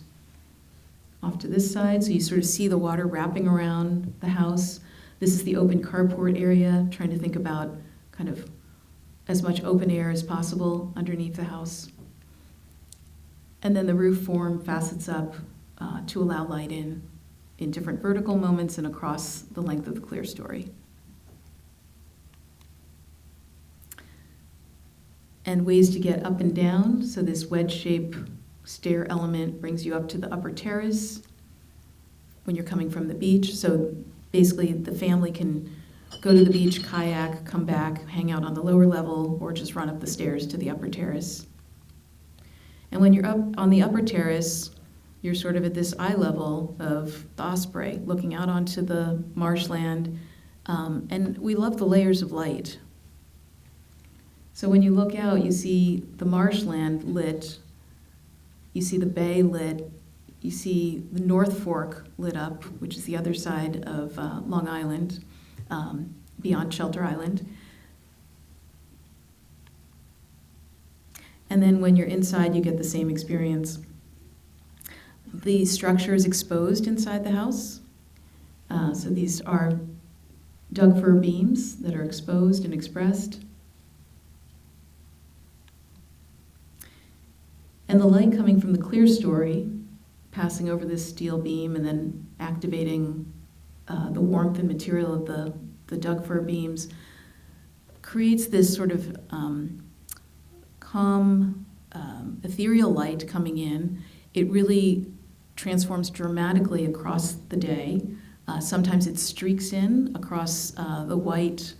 off to this side, so you sort of see the water wrapping around the house. This is the open carport area, trying to think about kind of as much open air as possible underneath the house. And then the roof form facets up to allow light in different vertical moments and across the length of the clear story. And ways to get up and down. So this wedge-shaped stair element brings you up to the upper terrace when you're coming from the beach. So basically the family can go to the beach, kayak, come back, hang out on the lower level, or just run up the stairs to the upper terrace. And when you're up on the upper terrace, you're sort of at this eye level of the osprey, looking out onto the marshland. And we love the layers of light. So when you look out, you see the marshland lit, you see the bay lit, you see the North Fork lit up, which is the other side of Long Island, beyond Shelter Island. And then when you're inside, you get the same experience. The structure is exposed inside the house. So these are Doug fir beams that are exposed and expressed. And the light coming from the clear story, passing over this steel beam and then activating the warmth and material of the Doug fir beams, creates this sort of calm, ethereal light coming in. It really transforms dramatically across the day. Sometimes it streaks in across the white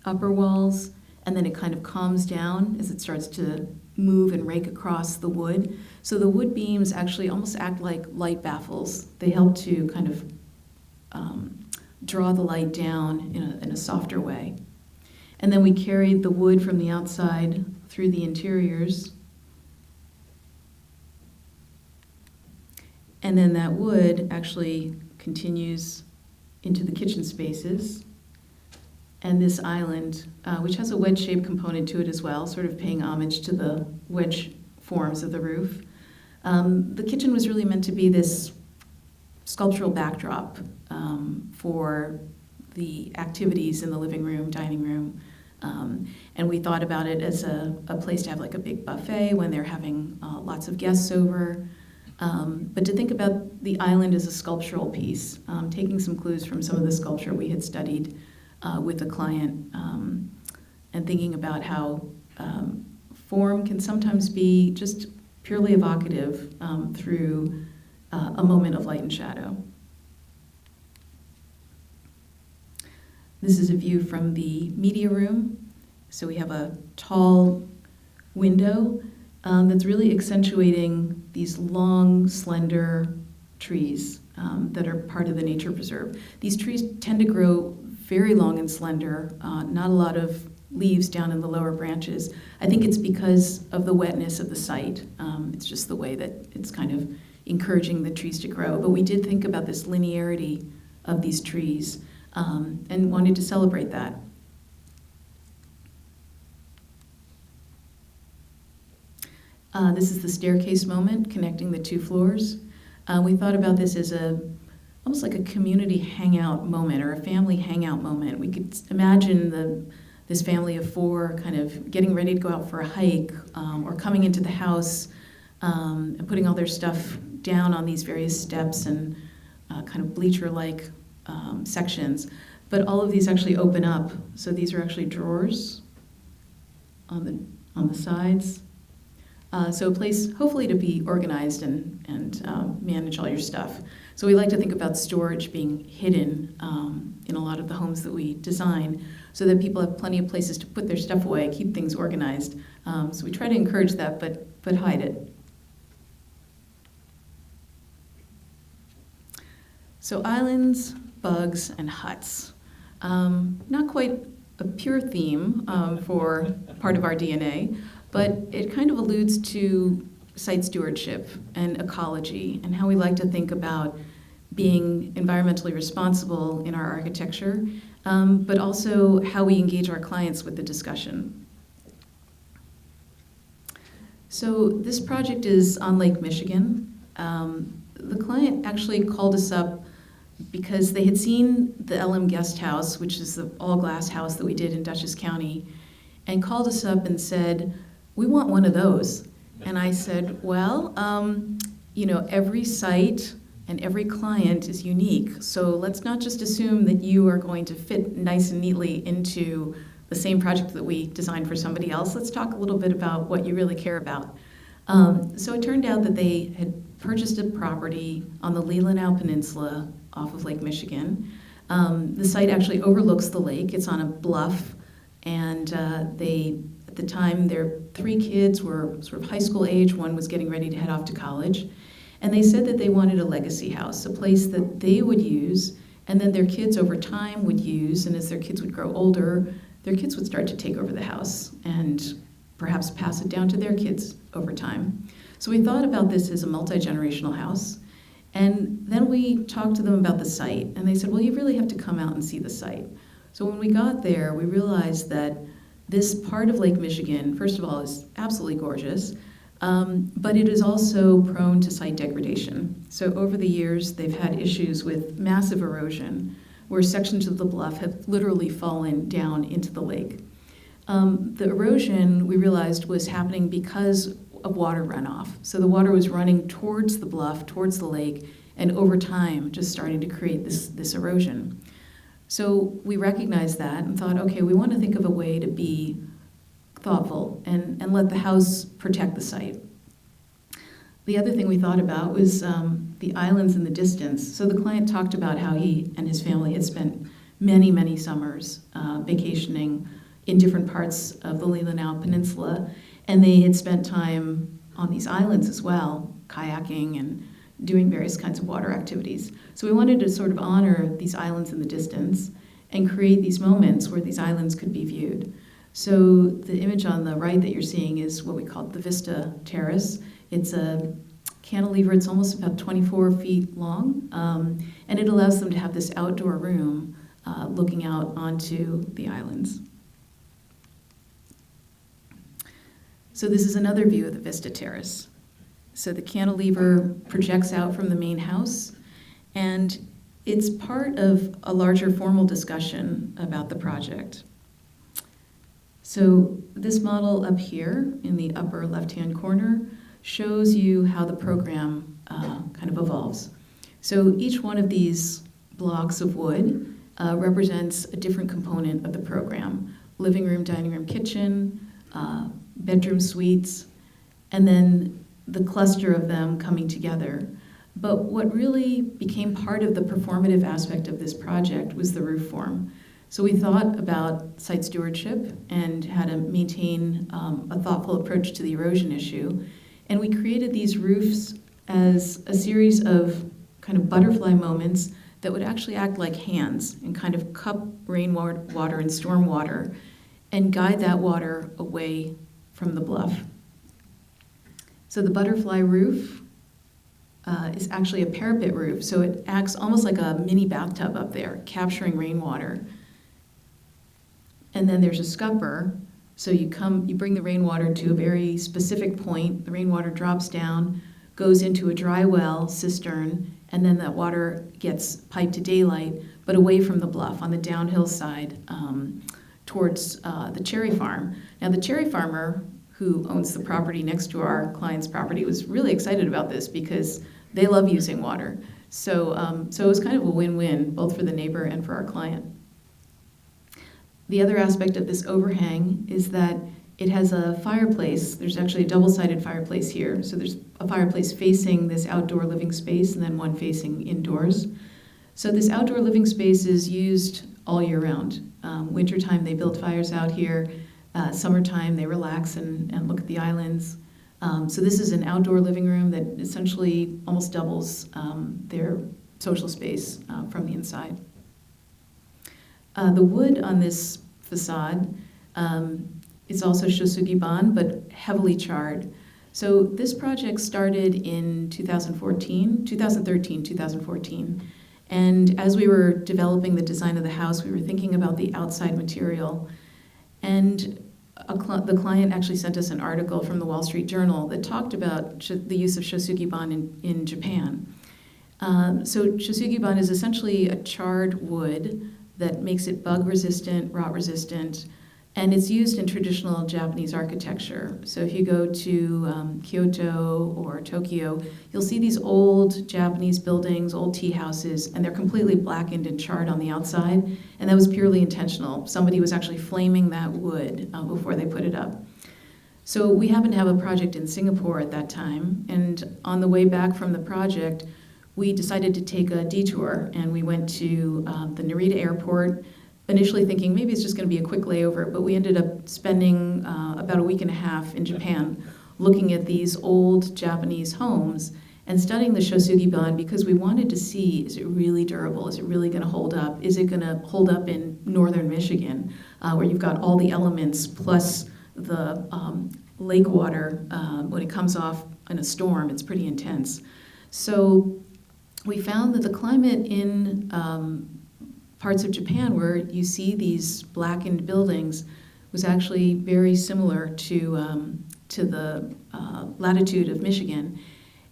upper walls, and then it kind of calms down as it starts to move and rake across the wood. So the wood beams actually almost act like light baffles. They help to kind of draw the light down in a softer way. And then we carried the wood from the outside through the interiors. And then that wood actually continues into the kitchen spaces. And this island, which has a wedge-shaped component to it as well, sort of paying homage to the wedge forms of the roof. The kitchen was really meant to be this sculptural backdrop for the activities in the living room, dining room. And we thought about it as a place to have like a big buffet when they're having lots of guests over. But to think about the island as a sculptural piece, taking some clues from some of the sculpture we had studied with the client, and thinking about how form can sometimes be just purely evocative through a moment of light and shadow. This is a view from the media room. So we have a tall window that's really accentuating these long, slender trees that are part of the nature preserve. These trees tend to grow very long and slender, not a lot of leaves down in the lower branches. I think it's because of the wetness of the site. It's just the way that it's kind of encouraging the trees to grow. But we did think about this linearity of these trees and wanted to celebrate that. This is the staircase moment connecting the two floors. We thought about this as almost like a community hangout moment or a family hangout moment. We could imagine this family of four kind of getting ready to go out for a hike or coming into the house and putting all their stuff down on these various steps and kind of bleacher-like sections. But all of these actually open up. So these are actually drawers on the sides. So a place hopefully to be organized and manage all your stuff. So we like to think about storage being hidden in a lot of the homes that we design so that people have plenty of places to put their stuff away, keep things organized. So we try to encourage that, but hide it. So islands, bugs, and huts. Not quite a pure theme for part of our DNA, but it kind of alludes to site stewardship and ecology and how we like to think about being environmentally responsible in our architecture, but also how we engage our clients with the discussion. So this project is on Lake Michigan. The client actually called us up because they had seen the LM Guest House, which is the all-glass house that we did in Dutchess County, and called us up and said, "We want one of those." And I said, well, every site and every client is unique, so let's not just assume that you are going to fit nice and neatly into the same project that we designed for somebody else. Let's talk a little bit about what you really care about. So it turned out that they had purchased a property on the Leelanau Peninsula off of Lake Michigan. The site actually overlooks the lake. It's on a bluff, and at the time, their 3 kids were sort of high school age. One was getting ready to head off to college. And they said that they wanted a legacy house, a place that they would use, and then their kids over time would use, and as their kids would grow older, their kids would start to take over the house and perhaps pass it down to their kids over time. So we thought about this as a multi-generational house. And then we talked to them about the site, and they said, well, you really have to come out and see the site. So when we got there, we realized that this part of Lake Michigan, first of all, is absolutely gorgeous, but it is also prone to site degradation. So over the years, they've had issues with massive erosion, where sections of the bluff have literally fallen down into the lake. The erosion, we realized, was happening because of water runoff. So the water was running towards the bluff, towards the lake, and over time, just starting to create this erosion. So we recognized that and thought, okay, we want to think of a way to be thoughtful and let the house protect the site. The other thing we thought about was the islands in the distance. So the client talked about how he and his family had spent many, many summers vacationing in different parts of the Leelanau Peninsula, and they had spent time on these islands as well, kayaking and doing various kinds of water activities. So we wanted to sort of honor these islands in the distance and create these moments where these islands could be viewed. So the image on the right that you're seeing is what we call the Vista Terrace. It's a cantilever. It's almost about 24 feet long, and it allows them to have this outdoor room looking out onto the islands. So this is another view of the Vista Terrace. So the cantilever projects out from the main house, and it's part of a larger formal discussion about the project. So this model up here in the upper left-hand corner shows you how the program kind of evolves. So each one of these blocks of wood represents a different component of the program: living room, dining room, kitchen, bedroom suites, and then the cluster of them coming together. But what really became part of the performative aspect of this project was the roof form. So we thought about site stewardship and how to maintain a thoughtful approach to the erosion issue. And we created these roofs as a series of kind of butterfly moments that would actually act like hands and kind of cup rainwater and storm water and guide that water away from the bluff. So the butterfly roof is actually a parapet roof, so it acts almost like a mini bathtub up there, capturing rainwater. And then there's a scupper, so you bring the rainwater to a very specific point, the rainwater drops down, goes into a dry well cistern, and then that water gets piped to daylight, but away from the bluff on the downhill side towards the cherry farm. Now the cherry farmer who owns the property next to our client's property was really excited about this because they love using water. So it was kind of a win-win, both for the neighbor and for our client. The other aspect of this overhang is that it has a fireplace. There's actually a double-sided fireplace here. So there's a fireplace facing this outdoor living space and then one facing indoors. So this outdoor living space is used all year round. Wintertime, they build fires out here. Summertime, they relax and look at the islands. So this is an outdoor living room that essentially almost doubles their social space from the inside. The wood on this facade is also shosugiban, but heavily charred. So this project started in 2013, 2014. And as we were developing the design of the house, we were thinking about the outside material. And the client actually sent us an article from the Wall Street Journal that talked about the use of shosugiban in Japan. So shosugiban is essentially a charred wood that makes it bug resistant, rot resistant, and it's used in traditional Japanese architecture. So if you go to Kyoto or Tokyo, you'll see these old Japanese buildings, old tea houses, and they're completely blackened and charred on the outside, and that was purely intentional. Somebody was actually flaming that wood before they put it up. So we happened to have a project in Singapore at that time, and on the way back from the project, we decided to take a detour, and we went to the Narita airport, initially thinking maybe it's just going to be a quick layover, but we ended up spending about a week and a half in Japan looking at these old Japanese homes and studying the shosugiban because we wanted to see, is it really durable? Is it really going to hold up? Is it going to hold up in northern Michigan, where you've got all the elements plus the lake water when it comes off in a storm? It's pretty intense. So we found that the climate in parts of Japan where you see these blackened buildings was actually very similar to the latitude of Michigan.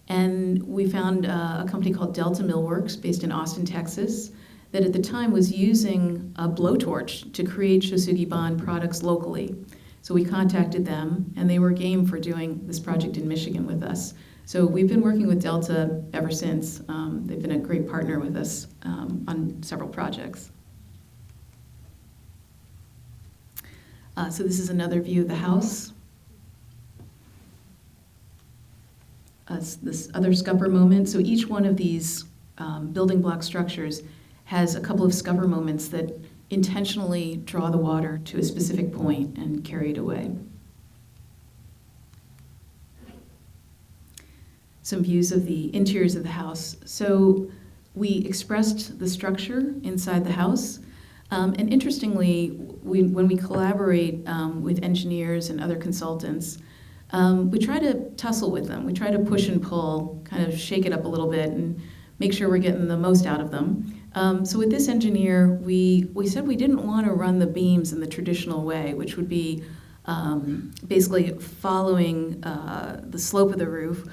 And we found a company called Delta Millworks based in Austin, Texas, that at the time was using a blowtorch to create shosugiban products locally. So we contacted them, and they were game for doing this project in Michigan with us. So we've been working with Delta ever since. They've been a great partner with us on several projects. So this is another view of the house. This other scupper moment. So each one of these building block structures has a couple of scupper moments that intentionally draw the water to a specific point and carry it away. Some views of the interiors of the house. So we expressed the structure inside the house. And interestingly, when we collaborate with engineers and other consultants, we try to tussle with them. We try to push and pull, kind of shake it up a little bit and make sure we're getting the most out of them. So with this engineer, we said we didn't want to run the beams in the traditional way, which would be basically following the slope of the roof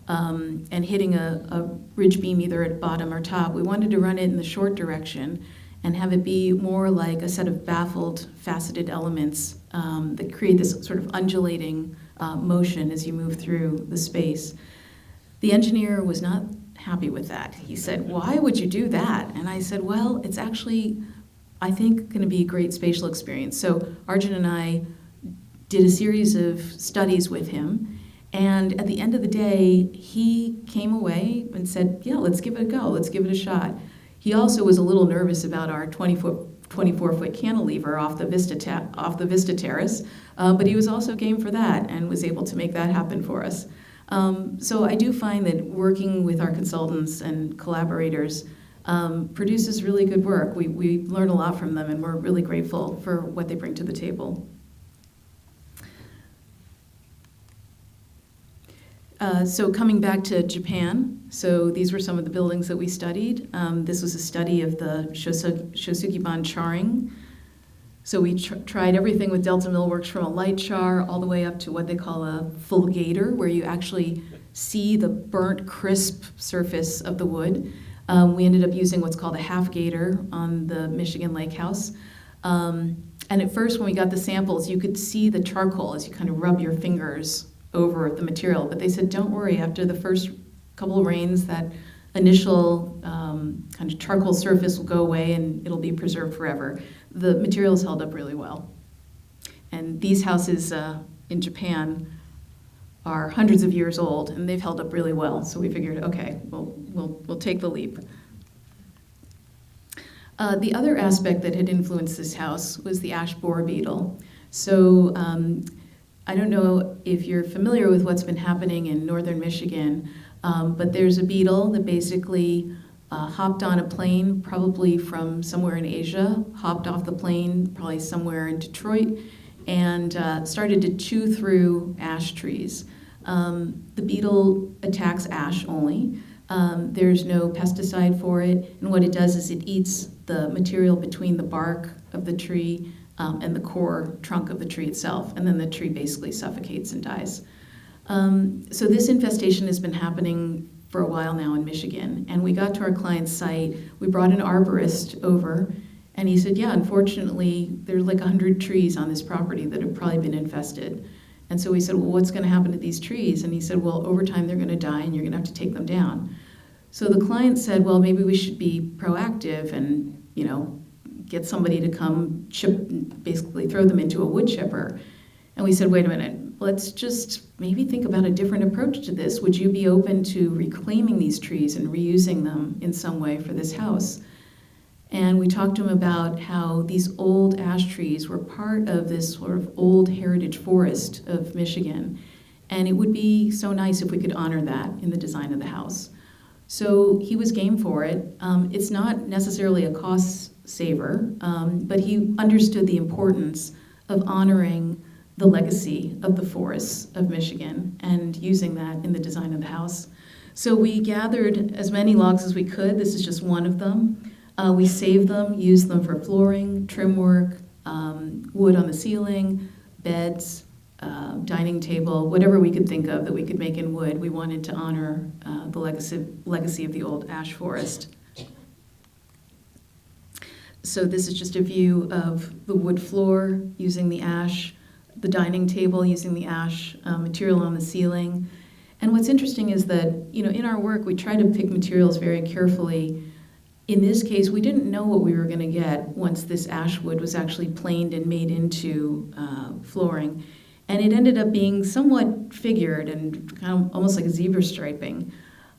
and hitting a ridge beam either at bottom or top. We wanted to run it in the short direction and have it be more like a set of baffled, faceted elements that create this sort of undulating motion as you move through the space. The engineer was not happy with that. He said, "Why would you do that?" And I said, "Well, it's actually, I think, going to be a great spatial experience." So Arjun and I did a series of studies with him, and at the end of the day, he came away and said, "Yeah, let's give it a go. Let's give it a shot." He also was a little nervous about our 24-foot cantilever off the Vista Terrace, but he was also game for that and was able to make that happen for us. So I do find that working with our consultants and collaborators produces really good work. We learn a lot from them, and we're really grateful for what they bring to the table. So coming back to Japan, so these were some of the buildings that we studied. This was a study of the Shosugiban charring. So we tried everything with Delta Millworks, from a light char all the way up to what they call a full gator, where you actually see the burnt, crisp surface of the wood. We ended up using what's called a half gator on the Michigan Lake House. And at first, when we got the samples, you could see the charcoal as you kind of rub your fingers over the material. But they said, don't worry, after the first couple of rains, that initial kind of charcoal surface will go away and it'll be preserved forever. The materials held up really well. And these houses in Japan are hundreds of years old, and they've held up really well. So we figured, okay, we'll take the leap. The other aspect that had influenced this house was the ash borer beetle. So I don't know if you're familiar with what's been happening in northern Michigan, but there's a beetle that basically hopped on a plane, probably from somewhere in Asia, hopped off the plane, probably somewhere in Detroit, and started to chew through ash trees. The beetle attacks ash only. There's no pesticide for it, and what it does is it eats the material between the bark of the tree and the core trunk of the tree itself, and then the tree basically suffocates and dies. So this infestation has been happening for a while now in Michigan, and we got to our client's site. We brought an arborist over, and he said, yeah, unfortunately, there's like 100 trees on this property that have probably been infested. And so we said, well, what's going to happen to these trees? And he said, well, over time they're going to die, and you're going to have to take them down. So the client said, well, maybe we should be proactive and, get somebody to come chip, basically throw them into a wood chipper. And we said, wait a minute, let's just maybe think about a different approach to this. Would you be open to reclaiming these trees and reusing them in some way for this house? And we talked to him about how these old ash trees were part of this sort of old heritage forest of Michigan. And it would be so nice if we could honor that in the design of the house. So he was game for it. It's not necessarily a cost saver, but he understood the importance of honoring the legacy of the forests of Michigan and using that in the design of the house. So we gathered as many logs as we could. This is just one of them. We saved them, used them for flooring, trim work, wood on the ceiling, beds, dining table, whatever we could think of that we could make in wood. We wanted to honor the legacy of the old ash forest. So this is just a view of the wood floor using the ash, the dining table using the ash material on the ceiling. And what's interesting is that, in our work, we try to pick materials very carefully. In this case, we didn't know what we were going to get once this ash wood was actually planed and made into flooring. And it ended up being somewhat figured and kind of almost like a zebra striping.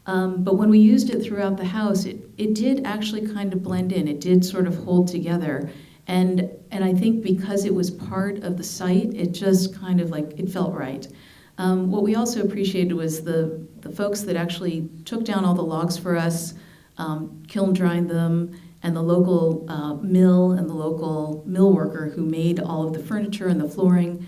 But when we used it throughout the house, it did actually kind of blend in. It did sort of hold together. And I think because it was part of the site, it just kind of it felt right. What we also appreciated was the folks that actually took down all the logs for us, kiln dried them, and the local mill and the local mill worker who made all of the furniture and the flooring.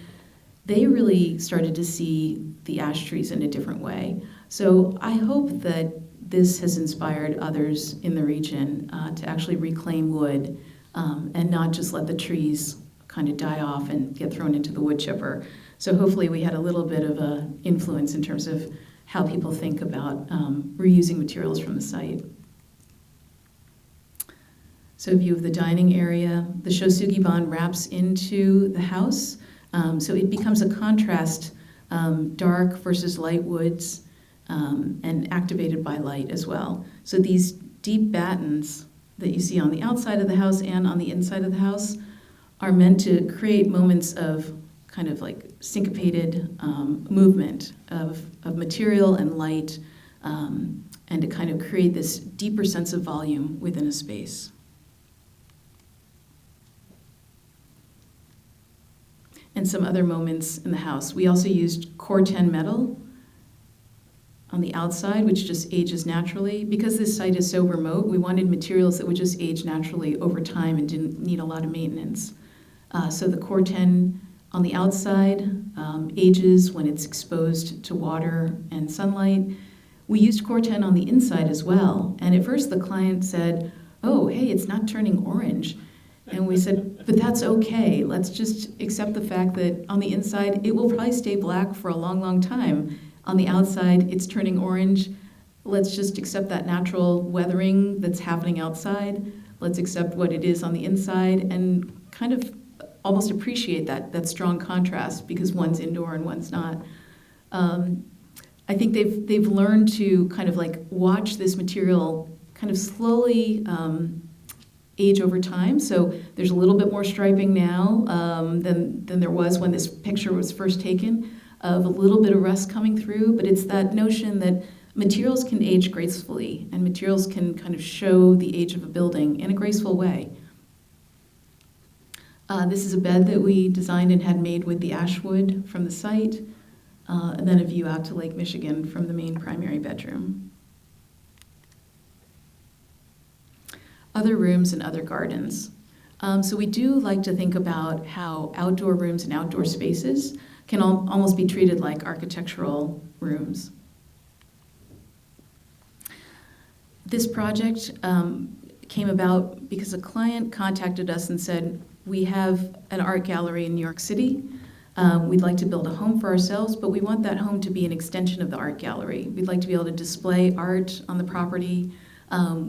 they really started to see the ash trees in a different way. So I hope that this has inspired others in the region to actually reclaim wood and not just let the trees kind of die off and get thrown into the wood chipper. So hopefully we had a little bit of an influence in terms of how people think about reusing materials from the site. So a view of the dining area. The Shosugiban wraps into the house, so it becomes a contrast, dark versus light woods, and activated by light as well. So these deep battens that you see on the outside of the house and on the inside of the house are meant to create moments of kind of like syncopated movement of material and light, and to kind of create this deeper sense of volume within a space. And some other moments in the house. We also used Core 10 metal on the outside, which just ages naturally. Because this site is so remote, we wanted materials that would just age naturally over time and didn't need a lot of maintenance. So the Core 10 on the outside ages when it's exposed to water and sunlight. We used Core 10 on the inside as well. And at first the client said, oh, hey, it's not turning orange. And we said, but that's okay. Let's just accept the fact that on the inside, it will probably stay black for a long, long time. On the outside, it's turning orange. Let's just accept that natural weathering that's happening outside. Let's accept what it is on the inside and kind of almost appreciate that strong contrast because one's indoor and one's not. I think they've learned to kind of like watch this material kind of slowly age over time. So there's a little bit more striping now than there was when this picture was first taken, of a little bit of rust coming through, but it's that notion that materials can age gracefully and materials can kind of show the age of a building in a graceful way. This is a bed that we designed and had made with the ash wood from the site, and then a view out to Lake Michigan from the main primary bedroom. Other rooms and other gardens. So we do like to think about how outdoor rooms and outdoor spaces can almost be treated like architectural rooms. This project came about because a client contacted us and said, we have an art gallery in New York City. We'd like to build a home for ourselves, but we want that home to be an extension of the art gallery. We'd like to be able to display art on the property.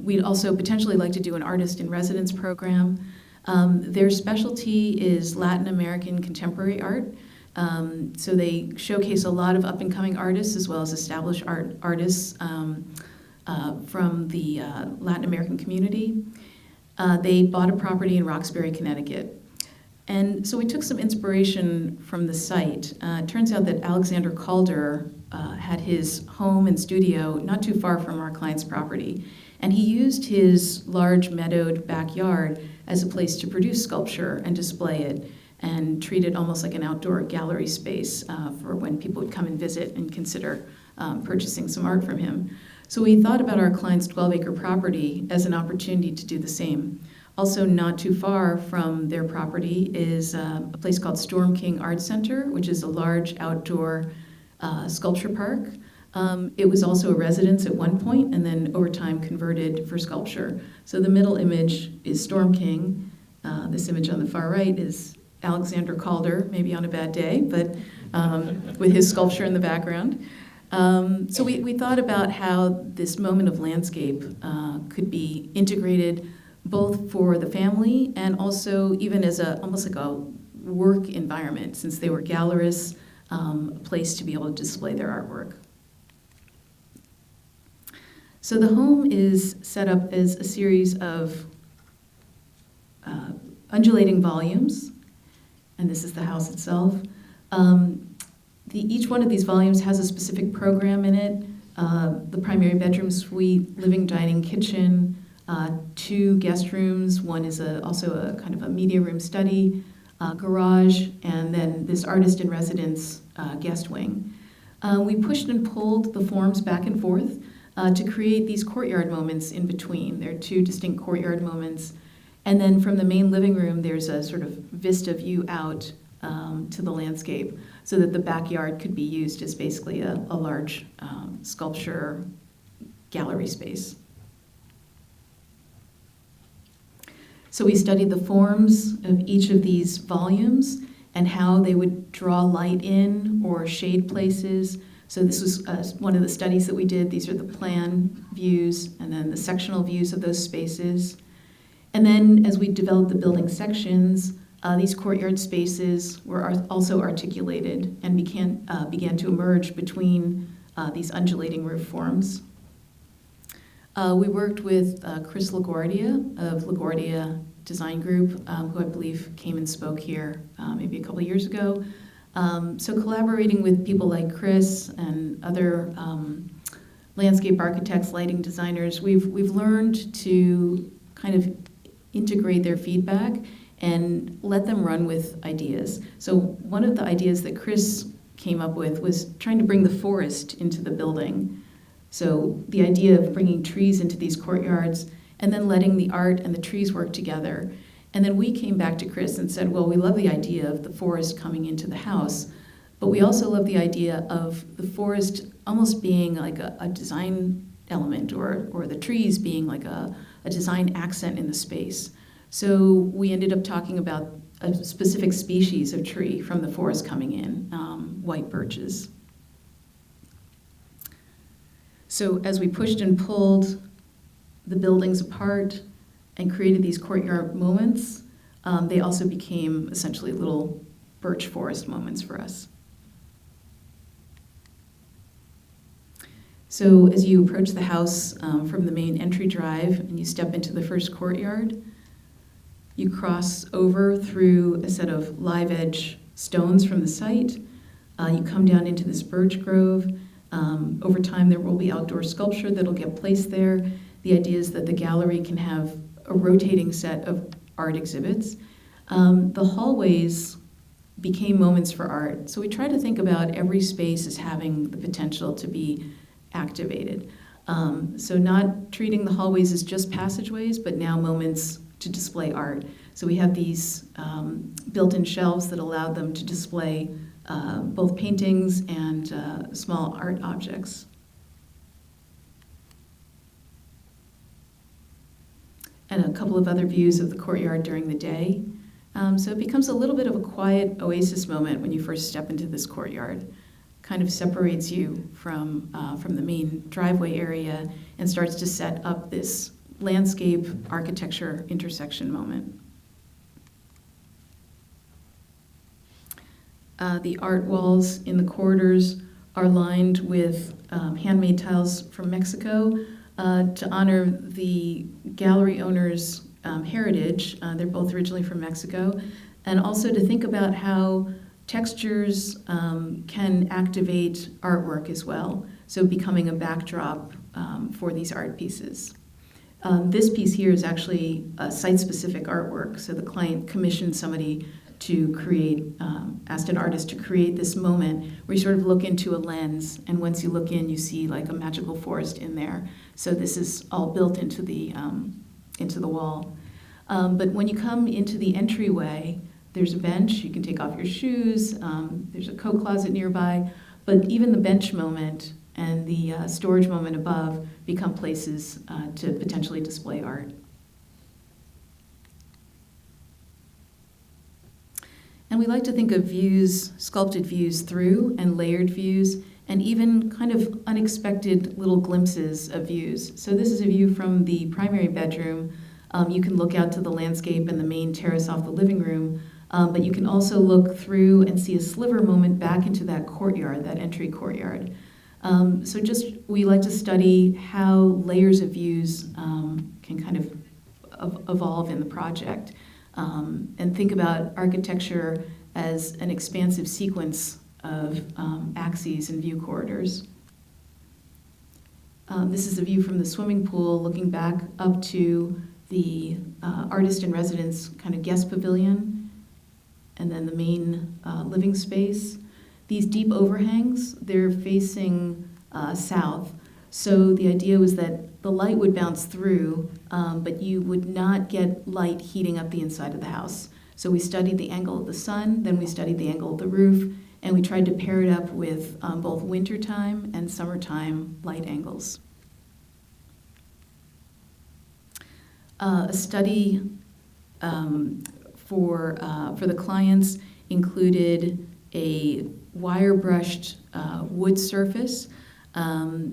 We'd also potentially like to do an artist in residence program. Their specialty is Latin American contemporary art. So they showcase a lot of up-and-coming artists as well as established artists from the Latin American community. They bought a property in Roxbury, Connecticut. And so we took some inspiration from the site. It turns out that Alexander Calder had his home and studio not too far from our client's property. And he used his large meadowed backyard as a place to produce sculpture and display it and treat it almost like an outdoor gallery space for when people would come and visit and consider purchasing some art from him. So we thought about our client's 12-acre property as an opportunity to do the same. Also not too far from their property is a place called Storm King Art Center, which is a large outdoor sculpture park. It was also a residence at one point and then over time converted for sculpture. So the middle image is Storm King. This image on the far right is Alexander Calder, maybe on a bad day, but with his sculpture in the background. So we thought about how this moment of landscape could be integrated both for the family and also even as almost like a work environment, since they were gallerists, a place to be able to display their artwork. So the home is set up as a series of undulating volumes, and this is the house itself. Each one of these volumes has a specific program in it. The primary bedroom suite, living, dining, kitchen, 2 guest rooms. One is also a kind of a media room study, garage, and then this artist in residence guest wing. We pushed and pulled the forms back and forth to create these courtyard moments in between. There are 2 distinct courtyard moments. And then from the main living room, there's a sort of vista view out to the landscape so that the backyard could be used as basically a large sculpture gallery space. So we studied the forms of each of these volumes and how they would draw light in or shade places. So this was one of the studies that we did. These are the plan views and then the sectional views of those spaces. And then as we developed the building sections, these courtyard spaces were also articulated and began to emerge between these undulating roof forms. We worked with Chris LaGuardia of LaGuardia Design Group, who I believe came and spoke here maybe a couple years ago. So collaborating with people like Chris and other landscape architects, lighting designers, we've learned to kind of integrate their feedback and let them run with ideas. So one of the ideas that Chris came up with was trying to bring the forest into the building. So the idea of bringing trees into these courtyards and then letting the art and the trees work together. And then we came back to Chris and said, well, we love the idea of the forest coming into the house, but we also love the idea of the forest almost being like a design element or the trees being like a design accent in the space. So we ended up talking about a specific species of tree from the forest coming in, white birches. So as we pushed and pulled the buildings apart and created these courtyard moments, they also became essentially little birch forest moments for us. So as you approach the house from the main entry drive and you step into the first courtyard, you cross over through a set of live edge stones from the site. You come down into this birch grove. Over time, there will be outdoor sculpture that'll get placed there. The idea is that the gallery can have a rotating set of art exhibits. The hallways became moments for art. So we try to think about every space as having the potential to be activated. So not treating the hallways as just passageways, but now moments to display art. So we have these built-in shelves that allow them to display both paintings and small art objects. And a couple of other views of the courtyard during the day. So it becomes a little bit of a quiet oasis moment when you first step into this courtyard. Kind of separates you from the main driveway area and starts to set up this landscape architecture intersection moment. The art walls in the corridors are lined with handmade tiles from Mexico to honor the gallery owner's heritage. They're both originally from Mexico. And also to think about how textures can activate artwork as well, so becoming a backdrop for these art pieces. This piece here is actually a site-specific artwork, so the client commissioned somebody to create, asked an artist to create this moment where you sort of look into a lens, and once you look in, you see like a magical forest in there. So this is all built into the wall. But when you come into the entryway, there's a bench, you can take off your shoes, there's a coat closet nearby, but even the bench moment and the storage moment above become places to potentially display art. And we like to think of views, sculpted views through and layered views, and even kind of unexpected little glimpses of views. So this is a view from the primary bedroom. You can look out to the landscape and the main terrace off the living room, but you can also look through and see a sliver moment back into that courtyard, that entry courtyard. So we like to study how layers of views can kind of evolve in the project, and think about architecture as an expansive sequence of axes and view corridors. This is a view from the swimming pool looking back up to the artist in residence kind of guest pavilion, and then the main living space. These deep overhangs, they're facing south. So the idea was that the light would bounce through, but you would not get light heating up the inside of the house. So we studied the angle of the sun, then we studied the angle of the roof, and we tried to pair it up with both wintertime and summertime light angles. A study for the clients included a wire-brushed wood surface.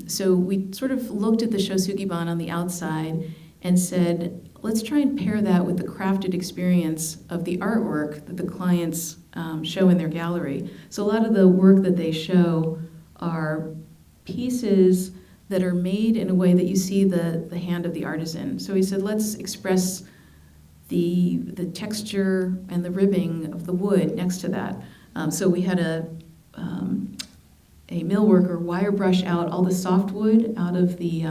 So we sort of looked at the shosugiban on the outside and said, let's try and pair that with the crafted experience of the artwork that the clients show in their gallery. So a lot of the work that they show are pieces that are made in a way that you see the hand of the artisan. So he said, let's express the texture and the ribbing of the wood next to that. So we had a mill worker wire brush out all the softwood out of the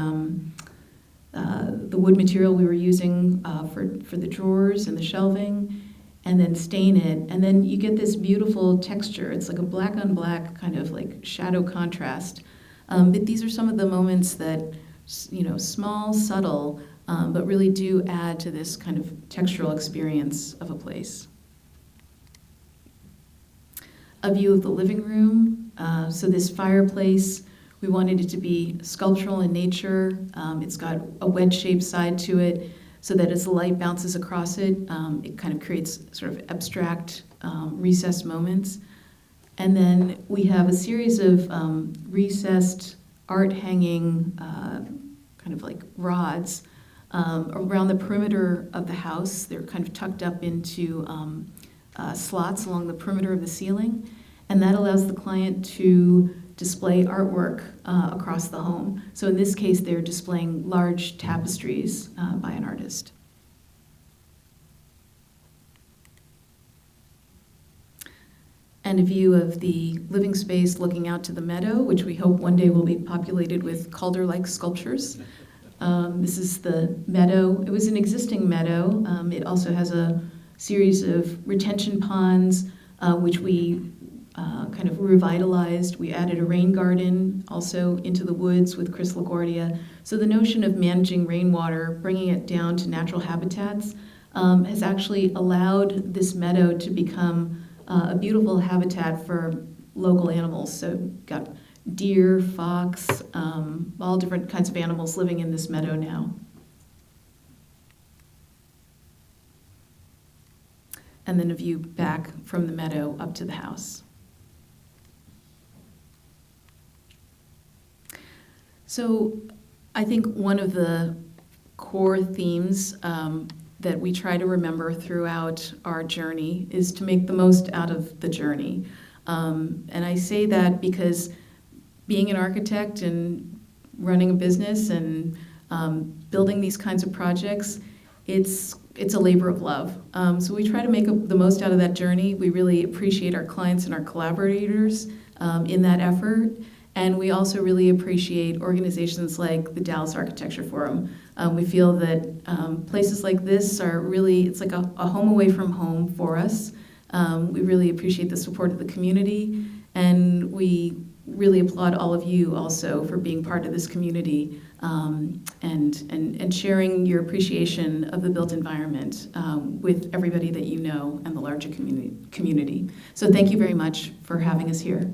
wood material we were using for the drawers and the shelving, and then stain it, and then you get this beautiful texture. It's like a black on black kind of like shadow contrast. But these are some of the moments that, small, subtle, but really do add to this kind of textural experience of a place. A view of the living room. So this fireplace, we wanted it to be sculptural in nature. It's got a wedge-shaped side to it, so that as the light bounces across it, it kind of creates sort of abstract recessed moments. And then we have a series of recessed art hanging kind of like rods around the perimeter of the house. They're kind of tucked up into slots along the perimeter of the ceiling, and that allows the client to display artwork across the home. So in this case, they're displaying large tapestries by an artist. And a view of the living space looking out to the meadow, which we hope one day will be populated with Calder-like sculptures. This is the meadow. It was an existing meadow. It also has a series of retention ponds, which we kind of revitalized. We added a rain garden also into the woods with Chris LaGuardia. So the notion of managing rainwater, bringing it down to natural habitats, has actually allowed this meadow to become a beautiful habitat for local animals. So got deer, fox, all different kinds of animals living in this meadow now. And then a view back from the meadow up to the house. So I think one of the core themes that we try to remember throughout our journey is to make the most out of the journey. And I say that because being an architect and running a business and building these kinds of projects, it's a labor of love. So we try to make the most out of that journey. We really appreciate our clients and our collaborators in that effort. And we also really appreciate organizations like the Dallas Architecture Forum. We feel that places like this are really, it's like a home away from home for us. We really appreciate the support of the community, and we really applaud all of you also for being part of this community and sharing your appreciation of the built environment with everybody that you know and the larger community. So thank you very much for having us here.